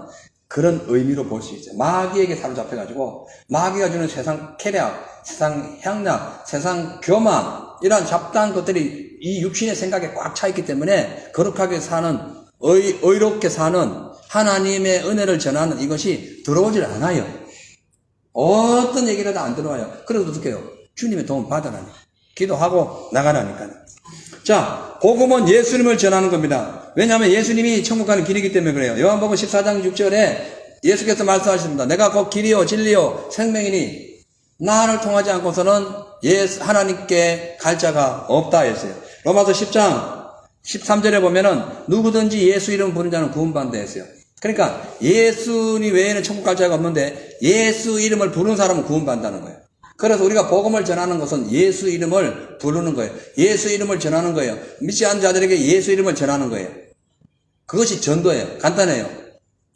그런 의미로 볼 수 있어요. 마귀에게 사로잡혀가지고 마귀가 주는 세상 쾌락, 세상 향락, 세상 교만 이런 잡다한 것들이 이 육신의 생각에 꽉 차 있기 때문에 거룩하게 사는 의롭게 사는 하나님의 은혜를 전하는 이것이 들어오질 않아요. 어떤 얘기라도 안 들어와요. 그래도 어떻게 해요? 주님의 도움 받아라니까. 기도하고 나가라니까요. 자, 복음은 예수님을 전하는 겁니다. 왜냐하면 예수님이 천국 가는 길이기 때문에 그래요. 요한복음 14장 6절에 예수께서 말씀하셨습니다. 내가 곧 길이요 진리요 생명이니 나를 통하지 않고서는 하나님께 갈 자가 없다 했어요. 로마서 10장 13절에 보면은 누구든지 예수 이름 부르는 자는 구원받는다 했어요. 그러니까 예수님 외에는 천국 갈 자가 없는데 예수 이름을 부르는 사람은 구원받는다는 거예요. 그래서 우리가 복음을 전하는 것은 예수 이름을 부르는 거예요. 예수 이름을 전하는 거예요. 믿지 않는 자들에게 예수 이름을 전하는 거예요. 그것이 전도예요. 간단해요.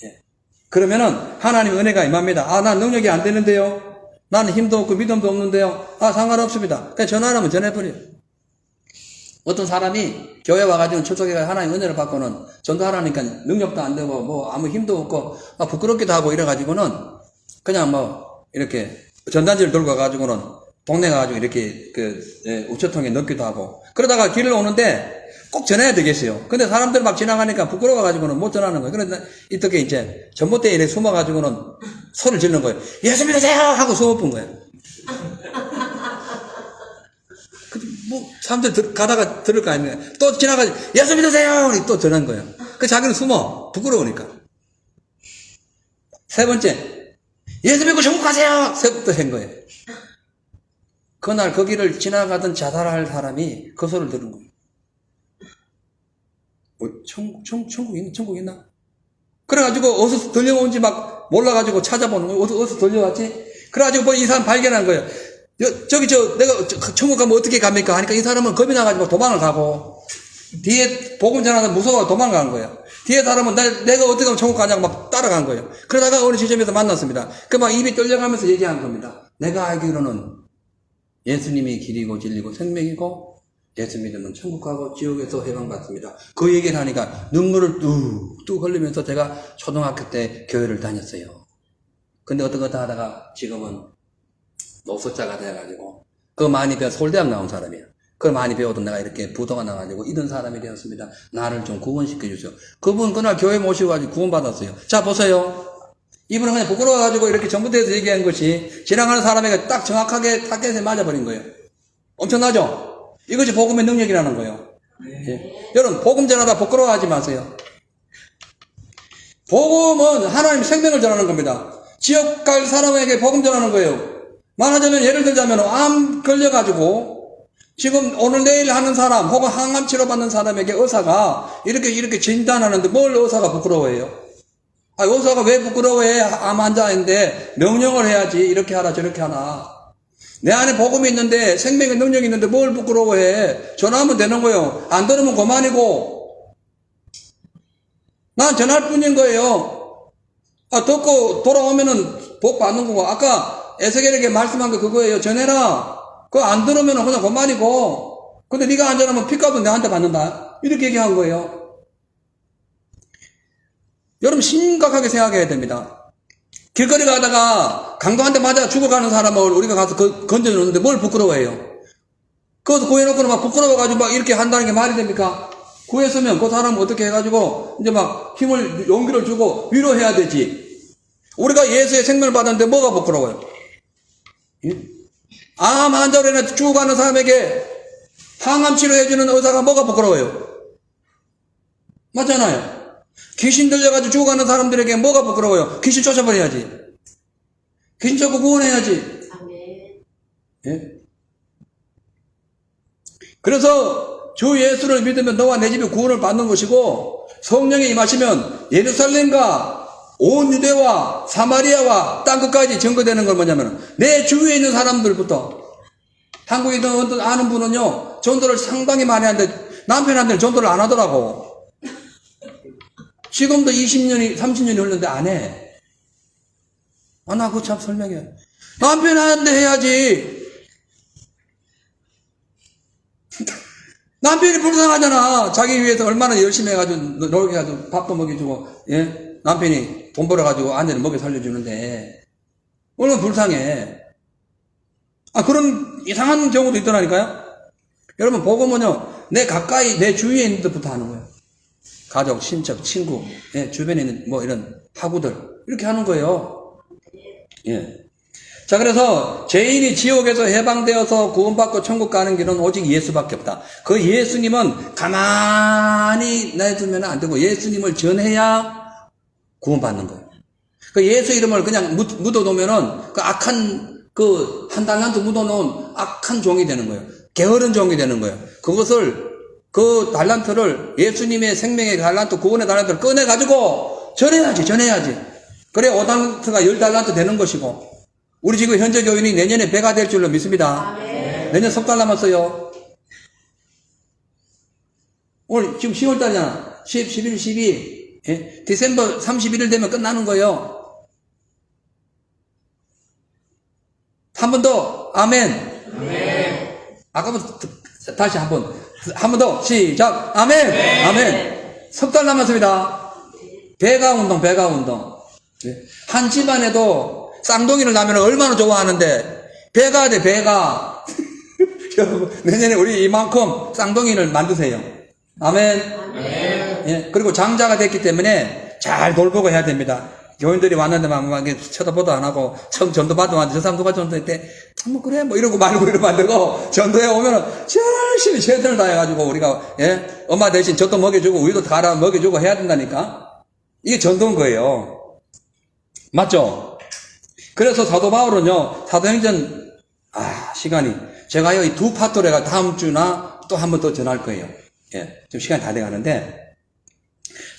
예. 그러면은 하나님의 은혜가 임합니다. 난 능력이 안 되는데요. 나는 힘도 없고 믿음도 없는데요. 상관없습니다. 그냥 전하라면 전해버려요. 어떤 사람이 교회 와가지고 초청해가 하나님의 은혜를 받고는 전도하라니까 능력도 안 되고 아무 힘도 없고 부끄럽기도 하고 이래가지고는 그냥 이렇게 전단지를 들고 가가지고는 동네 가가지고 이렇게 우체통에 넣기도 하고 그러다가 길을 오는데 꼭 전해야 되겠어요. 근데 사람들 막 지나가니까 부끄러워가지고는 못 전하는 거예요. 그런데 이렇게 이제 전봇대에 이렇게 숨어가지고는 소리를 지르는 거예요. 예수 믿으세요! 하고 숨어본 거예요. 사람들 가다가 들을 거 아닙니까? 또 지나가지 예수 믿으세요! 또 전한 거예요. 자기는 숨어. 부끄러우니까. 세 번째, 예수 믿고 천국 가세요! 세부터 한 거예요. 그날 거기를 지나가던 자살할 사람이 그 소리를 들은 거예요. 천국 있나? 그래가지고 어디서 들려온지 막 몰라가지고 찾아보는 거예요. 어디서 들려왔지? 그래가지고 이 사람 발견한 거예요. 내가 천국 가면 어떻게 갑니까? 하니까 이 사람은 겁이 나가지고 도망을 가고, 뒤에 복음 전하다 무서워 도망가는 거예요. 뒤에 사람은 내가 어떻게 하면 천국 가냐고 막 따라간 거예요. 그러다가 어느 지점에서 만났습니다. 막 입이 떨려가면서 얘기한 겁니다. 내가 알기로는 예수님이 길이고 진리고 생명이고, 예수 믿으면 천국 가고 지옥에서 해방받습니다. 그 얘기를 하니까 눈물을 뚝뚝 흘리면서 제가 초등학교 때 교회를 다녔어요. 근데 어떤 것 하다가 지금은 노숙자가 돼가지고 그 많이 배워 서울대학 나온 사람이에요. 그걸 많이 배워도 내가 이렇게 부도가 나가지고 이런 사람이 되었습니다. 나를 좀 구원시켜 주세요. 그분 그날 교회 모시고 가지고 구원받았어요. 자 보세요. 이분은 그냥 부끄러워가지고 이렇게 전부대에서 얘기한 것이 지나가는 사람에게 딱 정확하게 타겟에 맞아버린 거예요. 엄청나죠? 이것이 복음의 능력이라는 거예요. 예. 여러분 복음 전하다 부끄러워하지 마세요. 복음은 하나님 생명을 전하는 겁니다. 지옥 갈 사람에게 복음 전하는 거예요. 말하자면 예를 들자면 암 걸려가지고 지금 오늘 내일 하는 사람 혹은 항암 치료받는 사람에게 의사가 이렇게 진단하는데 뭘 의사가 부끄러워해요? 의사가 왜 부끄러워해? 암 환자인데 명령을 해야지. 이렇게 하라 저렇게 하나. 내 안에 복음이 있는데 생명의 능력이 있는데 뭘 부끄러워해? 전하면 되는 거예요. 안 들으면 그만이고. 난 전할 뿐인 거예요. 듣고 돌아오면은 복 받는 거고. 아까 에스겔에게 말씀한 거 그거예요. 전해라. 그거 안 들으면 그냥 그만이고. 근데 네가 안 전하면 핏값은 내한테 받는다. 이렇게 얘기한 거예요. 여러분 심각하게 생각해야 됩니다. 길거리 가다가 강도 한 대 맞아 죽어가는 사람을 우리가 가서 건져주는데 뭘 부끄러워해요? 그것도 구해놓고는 막 부끄러워가지고 막 이렇게 한다는 게 말이 됩니까? 구했으면 그 사람을 어떻게 해가지고 이제 막 힘을, 용기를 주고 위로해야 되지. 우리가 예수의 생명을 받았는데 뭐가 부끄러워요? 암 환자로 인해 죽어가는 사람에게 항암 치료해주는 의사가 뭐가 부끄러워요? 맞잖아요. 귀신 들려가지고 죽어가는 사람들에게 뭐가 부끄러워요? 귀신 쫓아버려야지. 귀신 쫓고 구원해야지. 예? 그래서 주 예수를 믿으면 너와 내 집이 구원을 받는 것이고 성령이 임하시면 예루살렘과 온 유대와 사마리아와 땅끝까지 증거되는 건 뭐냐면 내 주위에 있는 사람들부터. 한국에 있는 어떤 아는 분은요 전도를 상당히 많이 하는데 남편한테는 전도를 안 하더라고. 지금도 20년이 30년이 흘렀는데 안 해. 나 그거 참 설명해. 남편한테 해야지. 남편이 불쌍하잖아. 자기 위해서 얼마나 열심히 해가지고 노력해가지고 밥도 먹여주고, 예? 남편이 돈 벌어가지고 아내를 먹여 살려주는데 얼마나 불쌍해. 그런 이상한 경우도 있더라니까요. 여러분 복음은요 내 가까이 내 주위에 있는 데부터 하는 거예요. 가족, 친척, 친구, 예, 주변에 있는 뭐 이런 학우들 이렇게 하는 거예요. 예. 자, 그래서 죄인이 지옥에서 해방되어서 구원받고 천국 가는 길은 오직 예수밖에 없다. 그 예수님은 가만히 내두면 안 되고 예수님을 전해야 구원받는 거예요. 그 예수 이름을 그냥 묻어놓으면은 그 악한 한 달란트 묻어놓은 악한 종이 되는 거예요. 게으른 종이 되는 거예요. 그것을 그 달란트를 예수님의 생명의 달란트, 구원의 달란트를 꺼내가지고 전해야지. 그래 5달란트가 10달란트 되는 것이고 우리 지금 현재 교인이 내년에 배가 될 줄로 믿습니다. 내년 석 달 남았어요. 오늘 지금 10월달이잖아. 10, 11, 12 예? 디셈버 31일 되면 끝나는 거예요. 한 번 더 아멘. 아까부터 다시 한 번 더 시작 아멘. 아멘. 석 달 남았습니다. 배가 운동. 한 집안에도 쌍둥이를 낳으면 얼마나 좋아하는데 배가 돼. 여러분 내년에 우리 이만큼 쌍둥이를 만드세요. 아멘. 예, 그리고 장자가 됐기 때문에 잘 돌보고 해야 됩니다. 교인들이 왔는데 막 쳐다보도 안 하고 처음 전도 받으면 저 사람 누가 전도했대? 뭐 그래 뭐 이러고 말고 이러면 안 되고 전도해 오면은 열심히 최선을 다해가지고 우리가 예 엄마 대신 젖도 먹여주고 우유도 갈아 먹여주고 해야 된다니까. 이게 전도인 거예요. 맞죠? 그래서 사도 바울은요 사도행전 시간이 제가요 이 두 파트로 해가 다음 주나 또 한 번 더 전할 거예요. 예, 지금 시간이 다 돼가는데.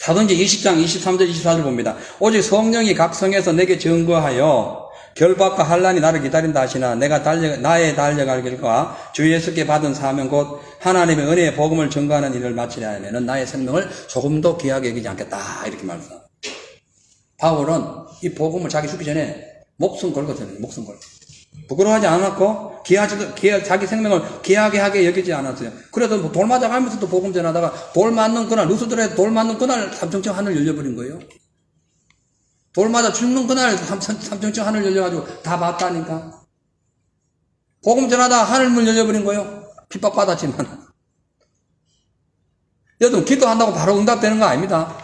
사도행전 20장 23절 24절 봅니다. 오직 성령이 각 성에서 내게 증거하여 결박과 환난이 나를 기다린다 하시나 내가 나의 달려갈 길과 주 예수께 받은 사명 곧 하나님의 은혜의 복음을 증거하는 일을 마치려 하면은 나의 생명을 조금도 귀하게 여기지 않겠다 이렇게 말합니다. 바울은 이 복음을 자기 죽기 전에 목숨 걸거든요. 목숨 걸고 부끄러워하지 않았고 자기 생명을 귀하게 하게 여기지 않았어요. 그래서 뭐 돌 맞아가면서도 복음 전하다가 돌 맞는 그날 루스드라에서 돌 맞는 그날 삼천청 하늘 열려버린 거예요. 돌 맞아 죽는 그날 삼천청 하늘 열려가지고 다 봤다니까. 복음 전하다가 하늘문 열려버린 거예요. 핍박받았지만. 여러분 기도한다고 바로 응답되는 거 아닙니다.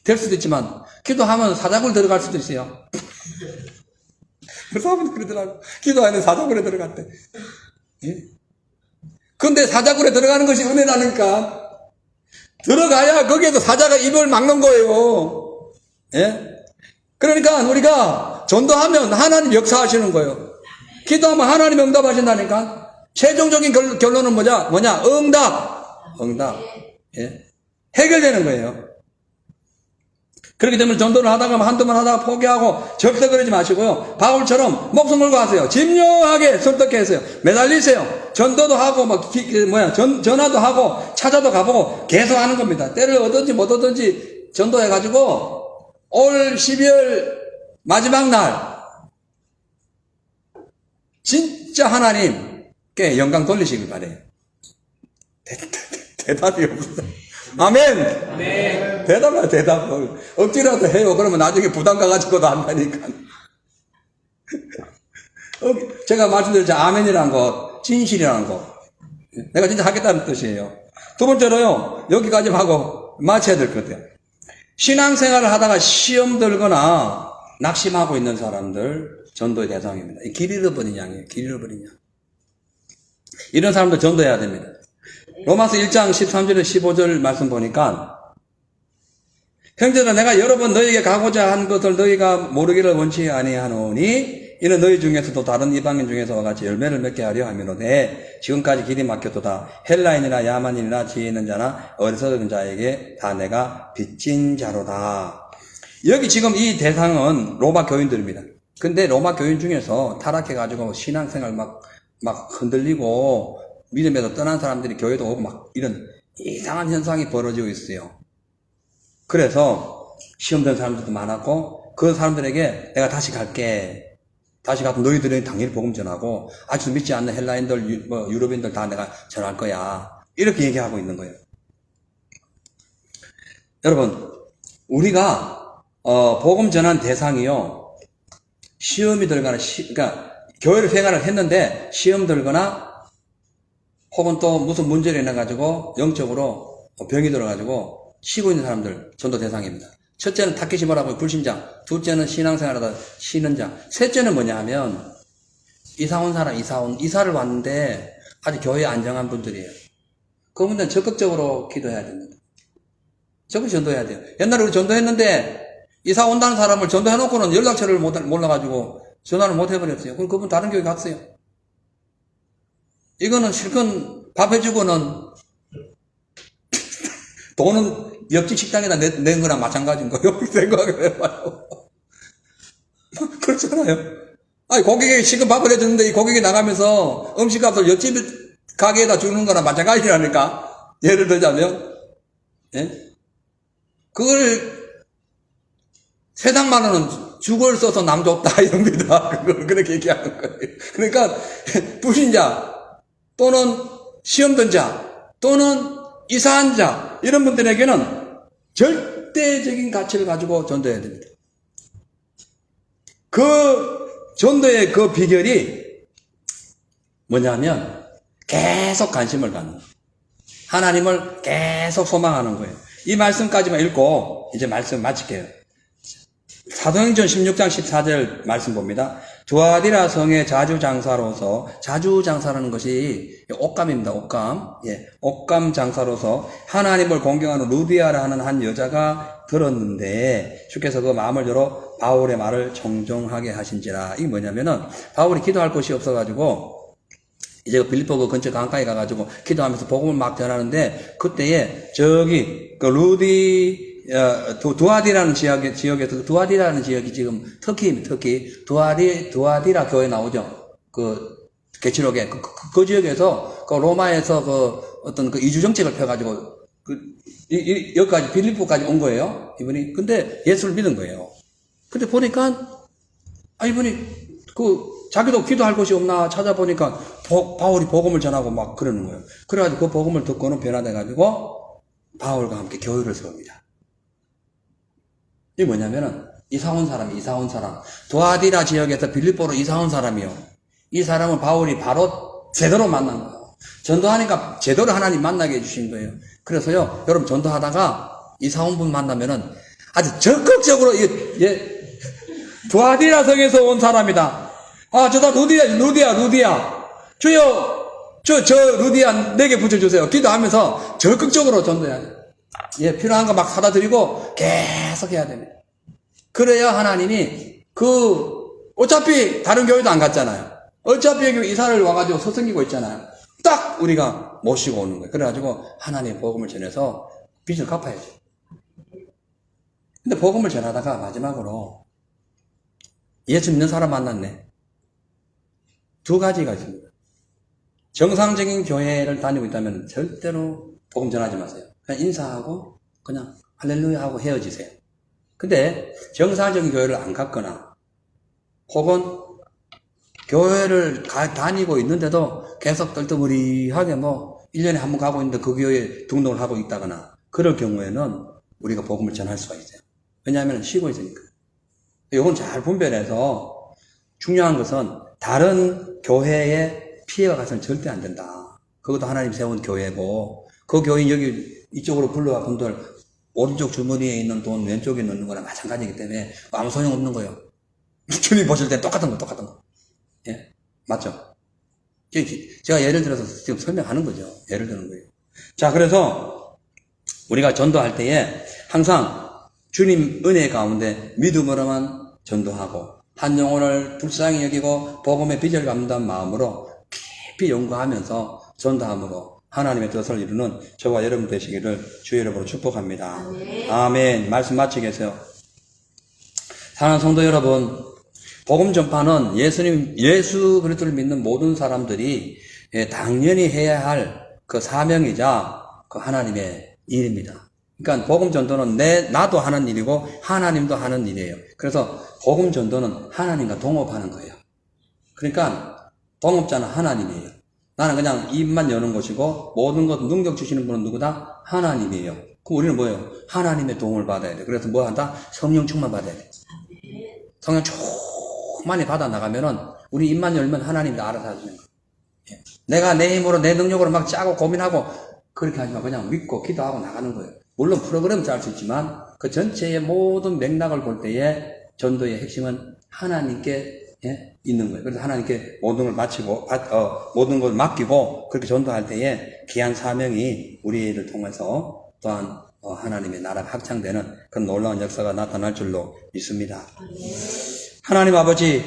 될 수도 있지만 기도하면 사자굴 들어갈 수도 있어요. 그래서 아버지 그러더라고. 기도하는 사자굴에 들어갔대. 예? 근데 사자굴에 들어가는 것이 은혜라니까. 들어가야 거기에서 사자가 입을 막는 거예요. 예? 그러니까 우리가 전도하면 하나님 역사하시는 거예요. 기도하면 하나님 응답하신다니까. 최종적인 결론은 뭐냐? 응답. 예? 해결되는 거예요. 그렇기 때문에 전도를 하다가 한두 번 하다가 포기하고 절대 그러지 마시고요. 바울처럼 목숨 걸고 하세요. 집요하게 설득해 하세요. 매달리세요. 전도도 하고 전화도 하고 찾아도 가보고 계속 하는 겁니다. 때를 얻든지 못 얻든지 전도해 가지고 올 12월 마지막 날 진짜 하나님께 영광 돌리시길 바래요. 대답이 없어요. 아멘. 네. 대답. 억지라도 해요. 그러면 나중에 부담 가가지고도 한다니까. 제가 말씀드렸죠. 아멘이라는 것, 진실이라는 것. 내가 진짜 하겠다는 뜻이에요. 두 번째로요. 여기까지 하고 마쳐야 될 것 같아요. 신앙생활을 하다가 시험 들거나 낙심하고 있는 사람들 전도의 대상입니다. 길 잃어버린 양이에요. 길 잃어버린 양. 이런 사람들 전도해야 됩니다. 로마서 1장 13절에 15절 말씀 보니까 형제들아 내가 여러 번 너희에게 가고자 한 것을 너희가 모르기를 원치 아니하노니 이는 너희 중에서도 다른 이방인 중에서와 같이 열매를 맺게 하려 함이로되 지금까지 길이 막혔도다. 헬라인이나 야만인이나 지혜 있는 자나 어리석은 자에게 다 내가 빚진 자로다. 여기 지금 이 대상은 로마 교인들입니다. 근데 로마 교인 중에서 타락해가지고 신앙생활 막 흔들리고 믿음에서 떠난 사람들이 교회도 오고 막 이런 이상한 현상이 벌어지고 있어요. 그래서 시험된 사람들도 많았고 그 사람들에게 내가 다시 갈게. 다시 가서 너희들은 당연히 복음 전하고 아직도 믿지 않는 헬라인들, 유럽인들 다 내가 전할 거야. 이렇게 얘기하고 있는 거예요. 여러분, 우리가 복음 전한 대상이요. 시험이 들거나 그러니까 교회를 생활을 했는데 시험 들거나 혹은 또 무슨 문제를 인해가지고 영적으로 병이 들어가지고 쉬고 있는 사람들 전도 대상입니다. 첫째는 타켓이 뭐라고 불신자, 둘째는 신앙생활하다 쉬는 자, 셋째는 뭐냐 하면 이사 온 사람, 이사를 왔는데 아직 교회에 안정한 분들이에요. 그분들은 적극적으로 기도해야 됩니다. 적극 전도해야 돼요. 옛날에 우리 전도했는데 이사 온다는 사람을 전도해놓고는 연락처를 몰라가지고 전화를 못 해버렸어요. 그럼 그분 다른 교회 갔어요. 이거는 실컷 밥 해주고는 돈은 옆집 식당에다 낸 거랑 마찬가지인 거예요. 생각을 해봐요. 그렇잖아요. 아니, 고객이 실컷 밥을 해주는데 이 고객이 나가면서 음식값을 옆집 가게에다 주는 거랑 마찬가지라니까. 예를 들자면, 예? 그걸 세상 말로는 죽을 써서 남 줬다 이럽니다. 그렇게 얘기하는 거예요. 그러니까 불신자 또는 시험된 자 또는 이사한 자 이런 분들에게는 절대적인 가치를 가지고 전도해야 됩니다. 그 전도의 그 비결이 뭐냐면 계속 관심을 갖는 거예요. 하나님을 계속 소망하는 거예요. 이 말씀까지만 읽고 이제 말씀 마칠게요. 사도행전 16장 14절 말씀 봅니다. 두아디라 성의 자주장사로서, 자주장사라는 것이 옷감입니다. 옷감. 예, 옷감 장사로서 하나님을 공경하는 루디아라 하는 한 여자가 들었는데 주께서 그 마음을 열어 바울의 말을 정정하게 하신지라. 이게 뭐냐면은 바울이 기도할 곳이 없어가지고 이제 빌립보 그 근처 강가에 가가지고 기도하면서 복음을 막 전하는데 그때에 저기 그 두아디라는 지역에서 두아디라는 지역이 지금 터키입니다. 터키 두아디라 교회 나오죠. 그 계시록에 그 지역에서 그 로마에서 그 어떤 그 이주 정책을 펴가지고 여기까지 빌립보까지 온 거예요. 이분이 근데 예수를 믿은 거예요. 근데 보니까 이분이 자기도 기도할 곳이 없나 찾아보니까 바울이 복음을 전하고 막 그러는 거예요. 그래가지고 그 복음을 듣고는 변화돼가지고 바울과 함께 교회를 세웁니다. 이게 뭐냐면은 이사 온 사람. 두아디라 지역에서 빌립보로 이사 온 사람이요. 이 사람은 바울이 바로 제대로 만난 거예요. 전도하니까 제대로 하나님 만나게 해주신 거예요. 그래서요, 여러분 전도하다가 이사 온 분 만나면은 아주 적극적으로 두아디라 성에서 온 사람이다. 저다 루디아. 주여, 저 루디아 내게 붙여주세요. 기도하면서 적극적으로 전도해야 돼요. 예, 필요한 거 막 사다 드리고 계속 해야 됩니다. 그래야 하나님이 어차피 다른 교회도 안 갔잖아요. 어차피 여기 이사를 와가지고 서성이고 있잖아요. 딱 우리가 모시고 오는 거예요. 그래가지고 하나님의 복음을 전해서 빚을 갚아야죠. 근데 복음을 전하다가 마지막으로 예수 믿는 사람 만났네. 두 가지가 있습니다. 정상적인 교회를 다니고 있다면 절대로 복음 전하지 마세요. 그냥 인사하고 그냥 할렐루야 하고 헤어지세요. 근데 정상적인 교회를 안 갔거나 혹은 교회를 다니고 있는데도 계속 떨떠부리하게 1년에 한 번 가고 있는데 그 교회에 등록을 하고 있다거나 그럴 경우에는 우리가 복음을 전할 수가 있어요. 왜냐하면 쉬고 있으니까. 이건 잘 분별해서 중요한 것은 다른 교회에 피해가 가서는 절대 안 된다. 그것도 하나님 세운 교회고 그 교인 여기 이쪽으로 불러와 분들 오른쪽 주머니에 있는 돈 왼쪽에 넣는 거랑 마찬가지이기 때문에 아무 소용없는 거예요. 주님 보실 때 똑같은 거. 예? 맞죠? 제가 예를 들어서 지금 설명하는 거죠. 예를 드는 거예요. 자, 그래서 우리가 전도할 때에 항상 주님 은혜 가운데 믿음으로만 전도하고 한 영혼을 불쌍히 여기고 복음의 빚을 갚는다는 마음으로 깊이 연구하면서 전도함으로 하나님의 뜻을 이루는 저와 여러분 되시기를 주의 이름으로 축복합니다. 아멘. 말씀 마치겠어요. 사랑하는 성도 여러분, 복음 전파는 예수 그리스도를 믿는 모든 사람들이 당연히 해야 할 그 사명이자 그 하나님의 일입니다. 그러니까 복음 전도는 나도 하는 일이고 하나님도 하는 일이에요. 그래서 복음 전도는 하나님과 동업하는 거예요. 그러니까 동업자는 하나님이에요. 나는 그냥 입만 여는 것이고 모든 것 능력 주시는 분은 누구다? 하나님이에요. 그럼 우리는 뭐예요? 하나님의 도움을 받아야 돼. 그래서 뭐 한다? 성령 충만 받아야 돼. 성령 충만히 받아 나가면은 우리 입만 열면 하나님이 알아서 하시는 거예요. 내가 내 힘으로 내 능력으로 막 짜고 고민하고 그렇게 하지 마. 그냥 믿고 기도하고 나가는 거예요. 물론 프로그램 짤 수 있지만 그 전체의 모든 맥락을 볼 때에 전도의 핵심은 하나님께 있는 거예요. 그래서 하나님께 모든 걸 마치고 모든 걸 맡기고 그렇게 전도할 때에 귀한 사명이 우리를 통해서 또한 하나님의 나라가 확장되는 그런 놀라운 역사가 나타날 줄로 믿습니다. 하나님 아버지,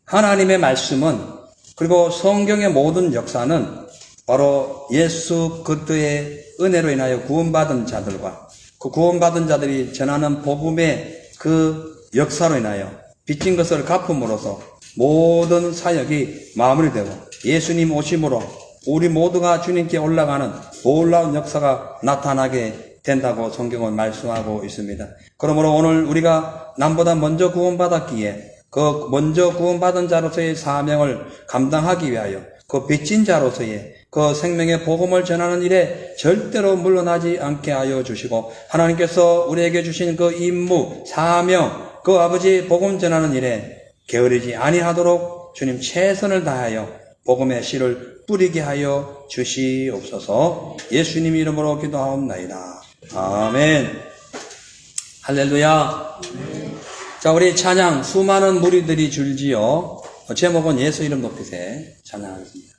하나님의 말씀은 그리고 성경의 모든 역사는 바로 예수 그리스도의 은혜로 인하여 구원받은 자들과 그 구원받은 자들이 전하는 복음의 그 역사로 인하여 빚진 것을 갚음으로써 모든 사역이 마무리되고 예수님 오심으로 우리 모두가 주님께 올라가는 놀라운 역사가 나타나게 된다고 성경은 말씀하고 있습니다. 그러므로 오늘 우리가 남보다 먼저 구원받았기에 그 먼저 구원받은 자로서의 사명을 감당하기 위하여 그 빚진 자로서의 그 생명의 복음을 전하는 일에 절대로 물러나지 않게 하여 주시고 하나님께서 우리에게 주신 그 임무, 사명, 그 아버지 복음 전하는 일에 게으르지 아니하도록 주님 최선을 다하여 복음의 씨를 뿌리게 하여 주시옵소서. 예수님 이름으로 기도하옵나이다. 아멘. 할렐루야. 자, 우리 찬양 수많은 무리들이 줄지어 제목은 예수 이름 높이세 찬양하겠습니다.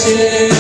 예수의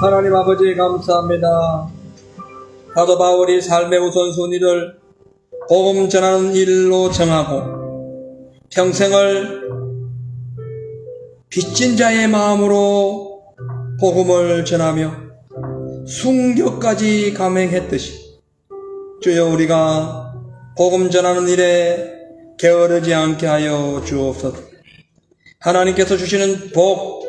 하나님 아버지 감사합니다. 사도 바울이 삶의 우선순위를 복음 전하는 일로 정하고 평생을 빚진 자의 마음으로 복음을 전하며 순교까지 감행했듯이 주여 우리가 복음 전하는 일에 게으르지 않게 하여 주옵소서. 하나님께서 주시는 복,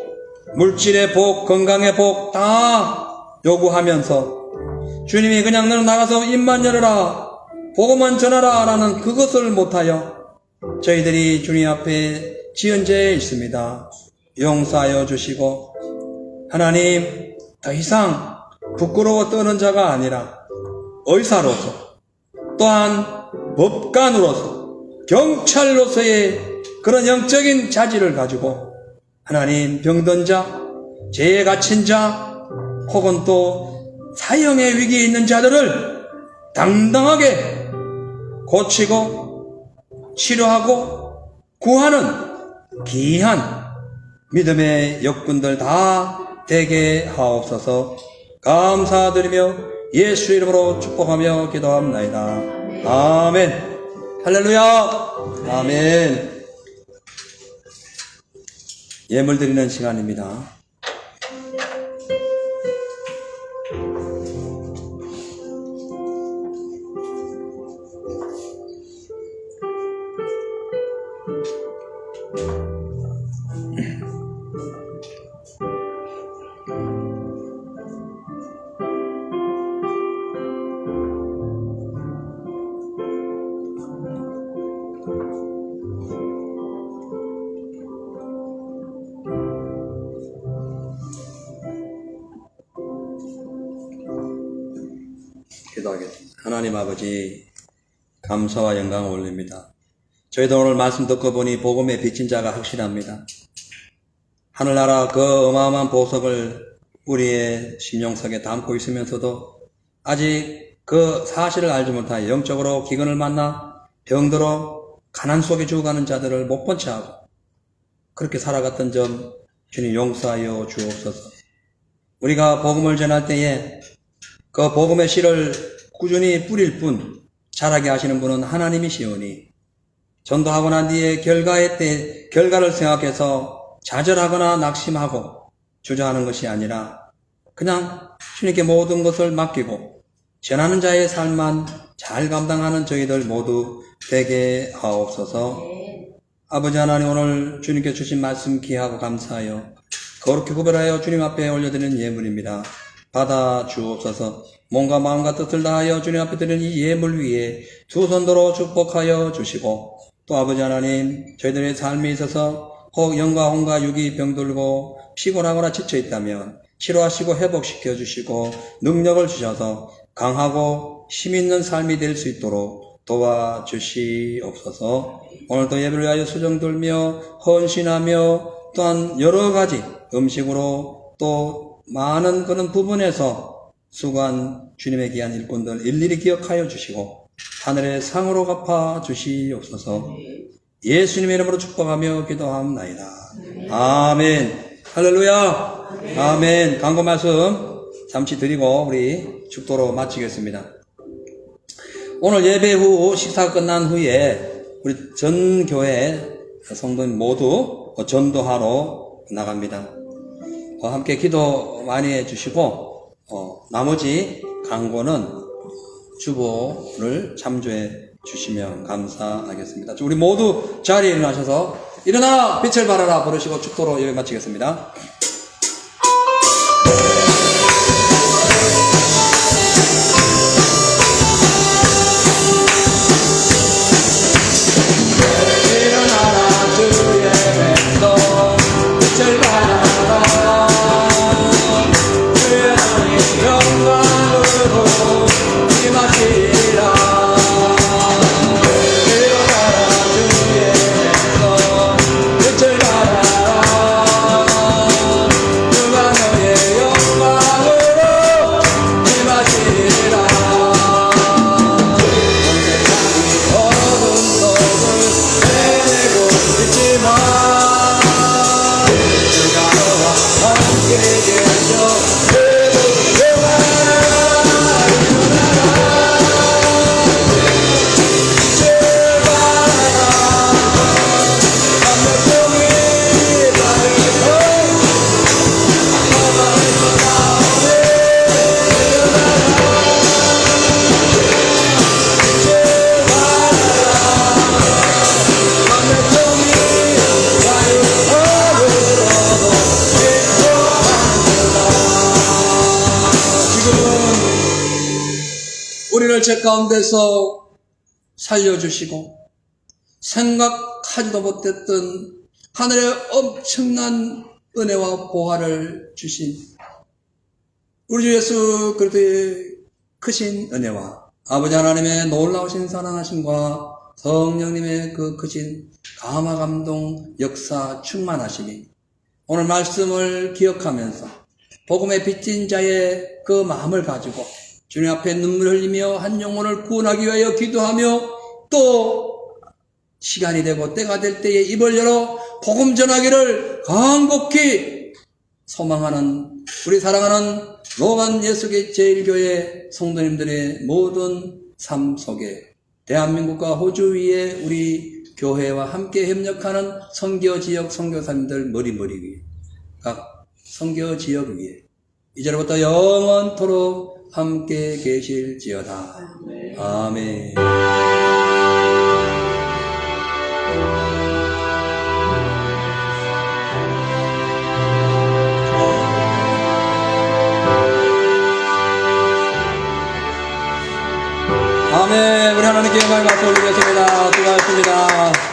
물질의 복, 건강의 복 다 요구하면서 주님이 그냥 너는 나가서 입만 열어라, 복음만 전하라 라는 그것을 못하여 저희들이 주님 앞에 지은 죄에 있습니다. 용서하여 주시고 하나님 더 이상 부끄러워 떠는 자가 아니라 의사로서 또한 법관으로서 경찰로서의 그런 영적인 자질을 가지고 하나님 병든 자, 죄에 갇힌 자 혹은 또 사형의 위기에 있는 자들을 당당하게 고치고 치료하고 구하는 귀한 믿음의 역군들 다 되게 하옵소서. 감사드리며 예수 이름으로 축복하며 기도합나이다. 아멘. 할렐루야. 아멘. 예물 드리는 시간입니다. 기도하겠습니다. 하나님 아버지, 감사와 영광을 올립니다. 저희도 오늘 말씀 듣고 보니 복음의 빚진 자가 확실합니다. 하늘나라 그 어마어마한 보석을 우리의 심령속에 담고 있으면서도 아직 그 사실을 알지 못하여 영적으로 기근을 만나 병들어 가난 속에 죽어가는 자들을 못 본 채 하고 그렇게 살아갔던 점 주님 용서하여 주옵소서. 우리가 복음을 전할 때에 그 복음의 씨를 꾸준히 뿌릴 뿐 자라게 하시는 분은 하나님이시오니 전도하고 난 뒤에 결과를 생각해서 좌절하거나 낙심하고 주저하는 것이 아니라 그냥 주님께 모든 것을 맡기고 전하는 자의 삶만 잘 감당하는 저희들 모두 되게 하옵소서. 아버지 하나님, 오늘 주님께 주신 말씀 귀하고 감사하여 거룩히 구별하여 주님 앞에 올려드리는 예물입니다. 받아 주옵소서. 몸과 마음과 뜻을 다하여 주님 앞에 드리는 이 예물 위에 두 손으로 축복하여 주시고 또 아버지 하나님, 저희들의 삶에 있어서 혹 영과 혼과 육이 병들고 피곤하거나 지쳐 있다면 치료하시고 회복시켜 주시고 능력을 주셔서 강하고 힘 있는 삶이 될 수 있도록 도와주시옵소서. 오늘도 예배를 위하여 수정 들며 헌신하며 또한 여러 가지 음식으로 또 많은 그런 부분에서 수고한 주님의 귀한 일꾼들 일일이 기억하여 주시고 하늘의 상으로 갚아 주시옵소서. 예수님의 이름으로 축복하며 기도합나이다. 아멘. 할렐루야. 아멘. 광고 말씀 잠시 드리고 우리 축도로 마치겠습니다. 오늘 예배 후 식사 끝난 후에 우리 전 교회 성도님 모두 전도하러 나갑니다. 함께 기도 많이 해주시고 나머지 광고는 주보를 참조해 주시면 감사하겠습니다. 우리 모두 자리에 일어나셔서 일어나 빛을 발하라 부르시고 축도로 예배 마치겠습니다. 잊지 마 주가 너와 함께 계셔 우리를 죄 가운데서 살려주시고 생각하지도 못했던 하늘의 엄청난 은혜와 보화를 주신 우리 주 예수 그리스도의 크신 은혜와 아버지 하나님의 놀라우신 사랑하심과 성령님의 그 크신 감화 감동 역사 충만하심이 오늘 말씀을 기억하면서 복음의 빚진 자의 그 마음을 가지고 주님 앞에 눈물 흘리며 한 영혼을 구원하기 위하여 기도하며 또 시간이 되고 때가 될 때에 입을 열어 복음 전하기를 간곡히 소망하는 우리 사랑하는 로간 예수계 제일교회 성도님들의 모든 삶 속에 대한민국과 호주 위에 우리 교회와 함께 협력하는 선교지역 선교사님들 머리 위에 각 선교지역 위에 이제부터 영원토록 함께 계실지어다. 아멘. 아멘. 우리 하나님께 영광을 받고 올리겠습니다. 수고하셨습니다.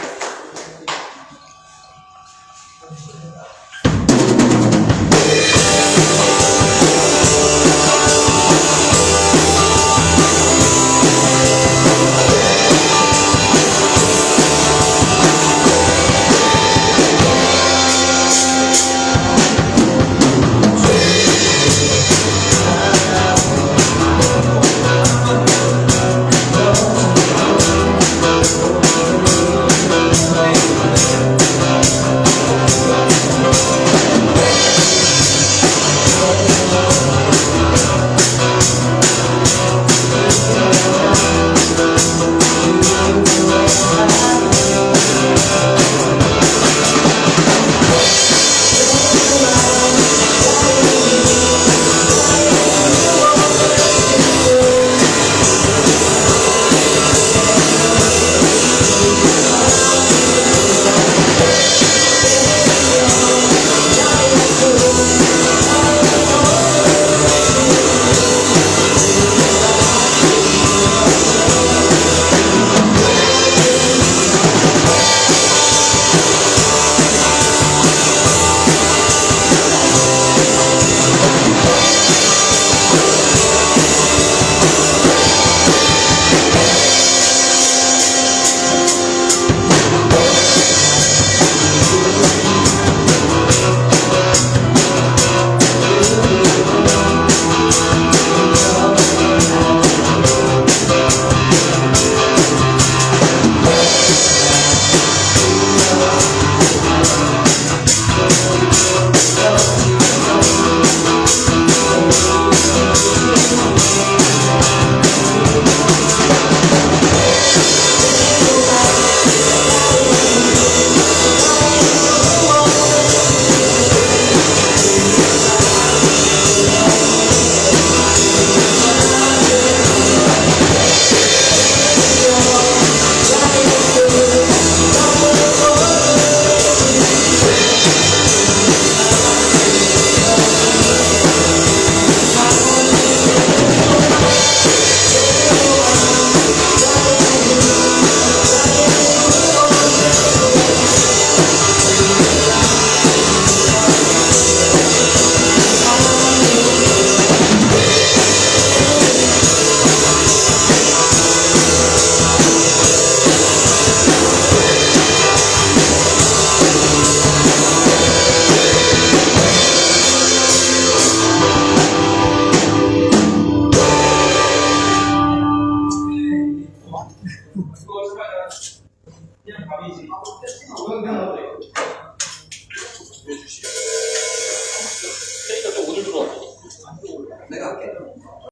주시오.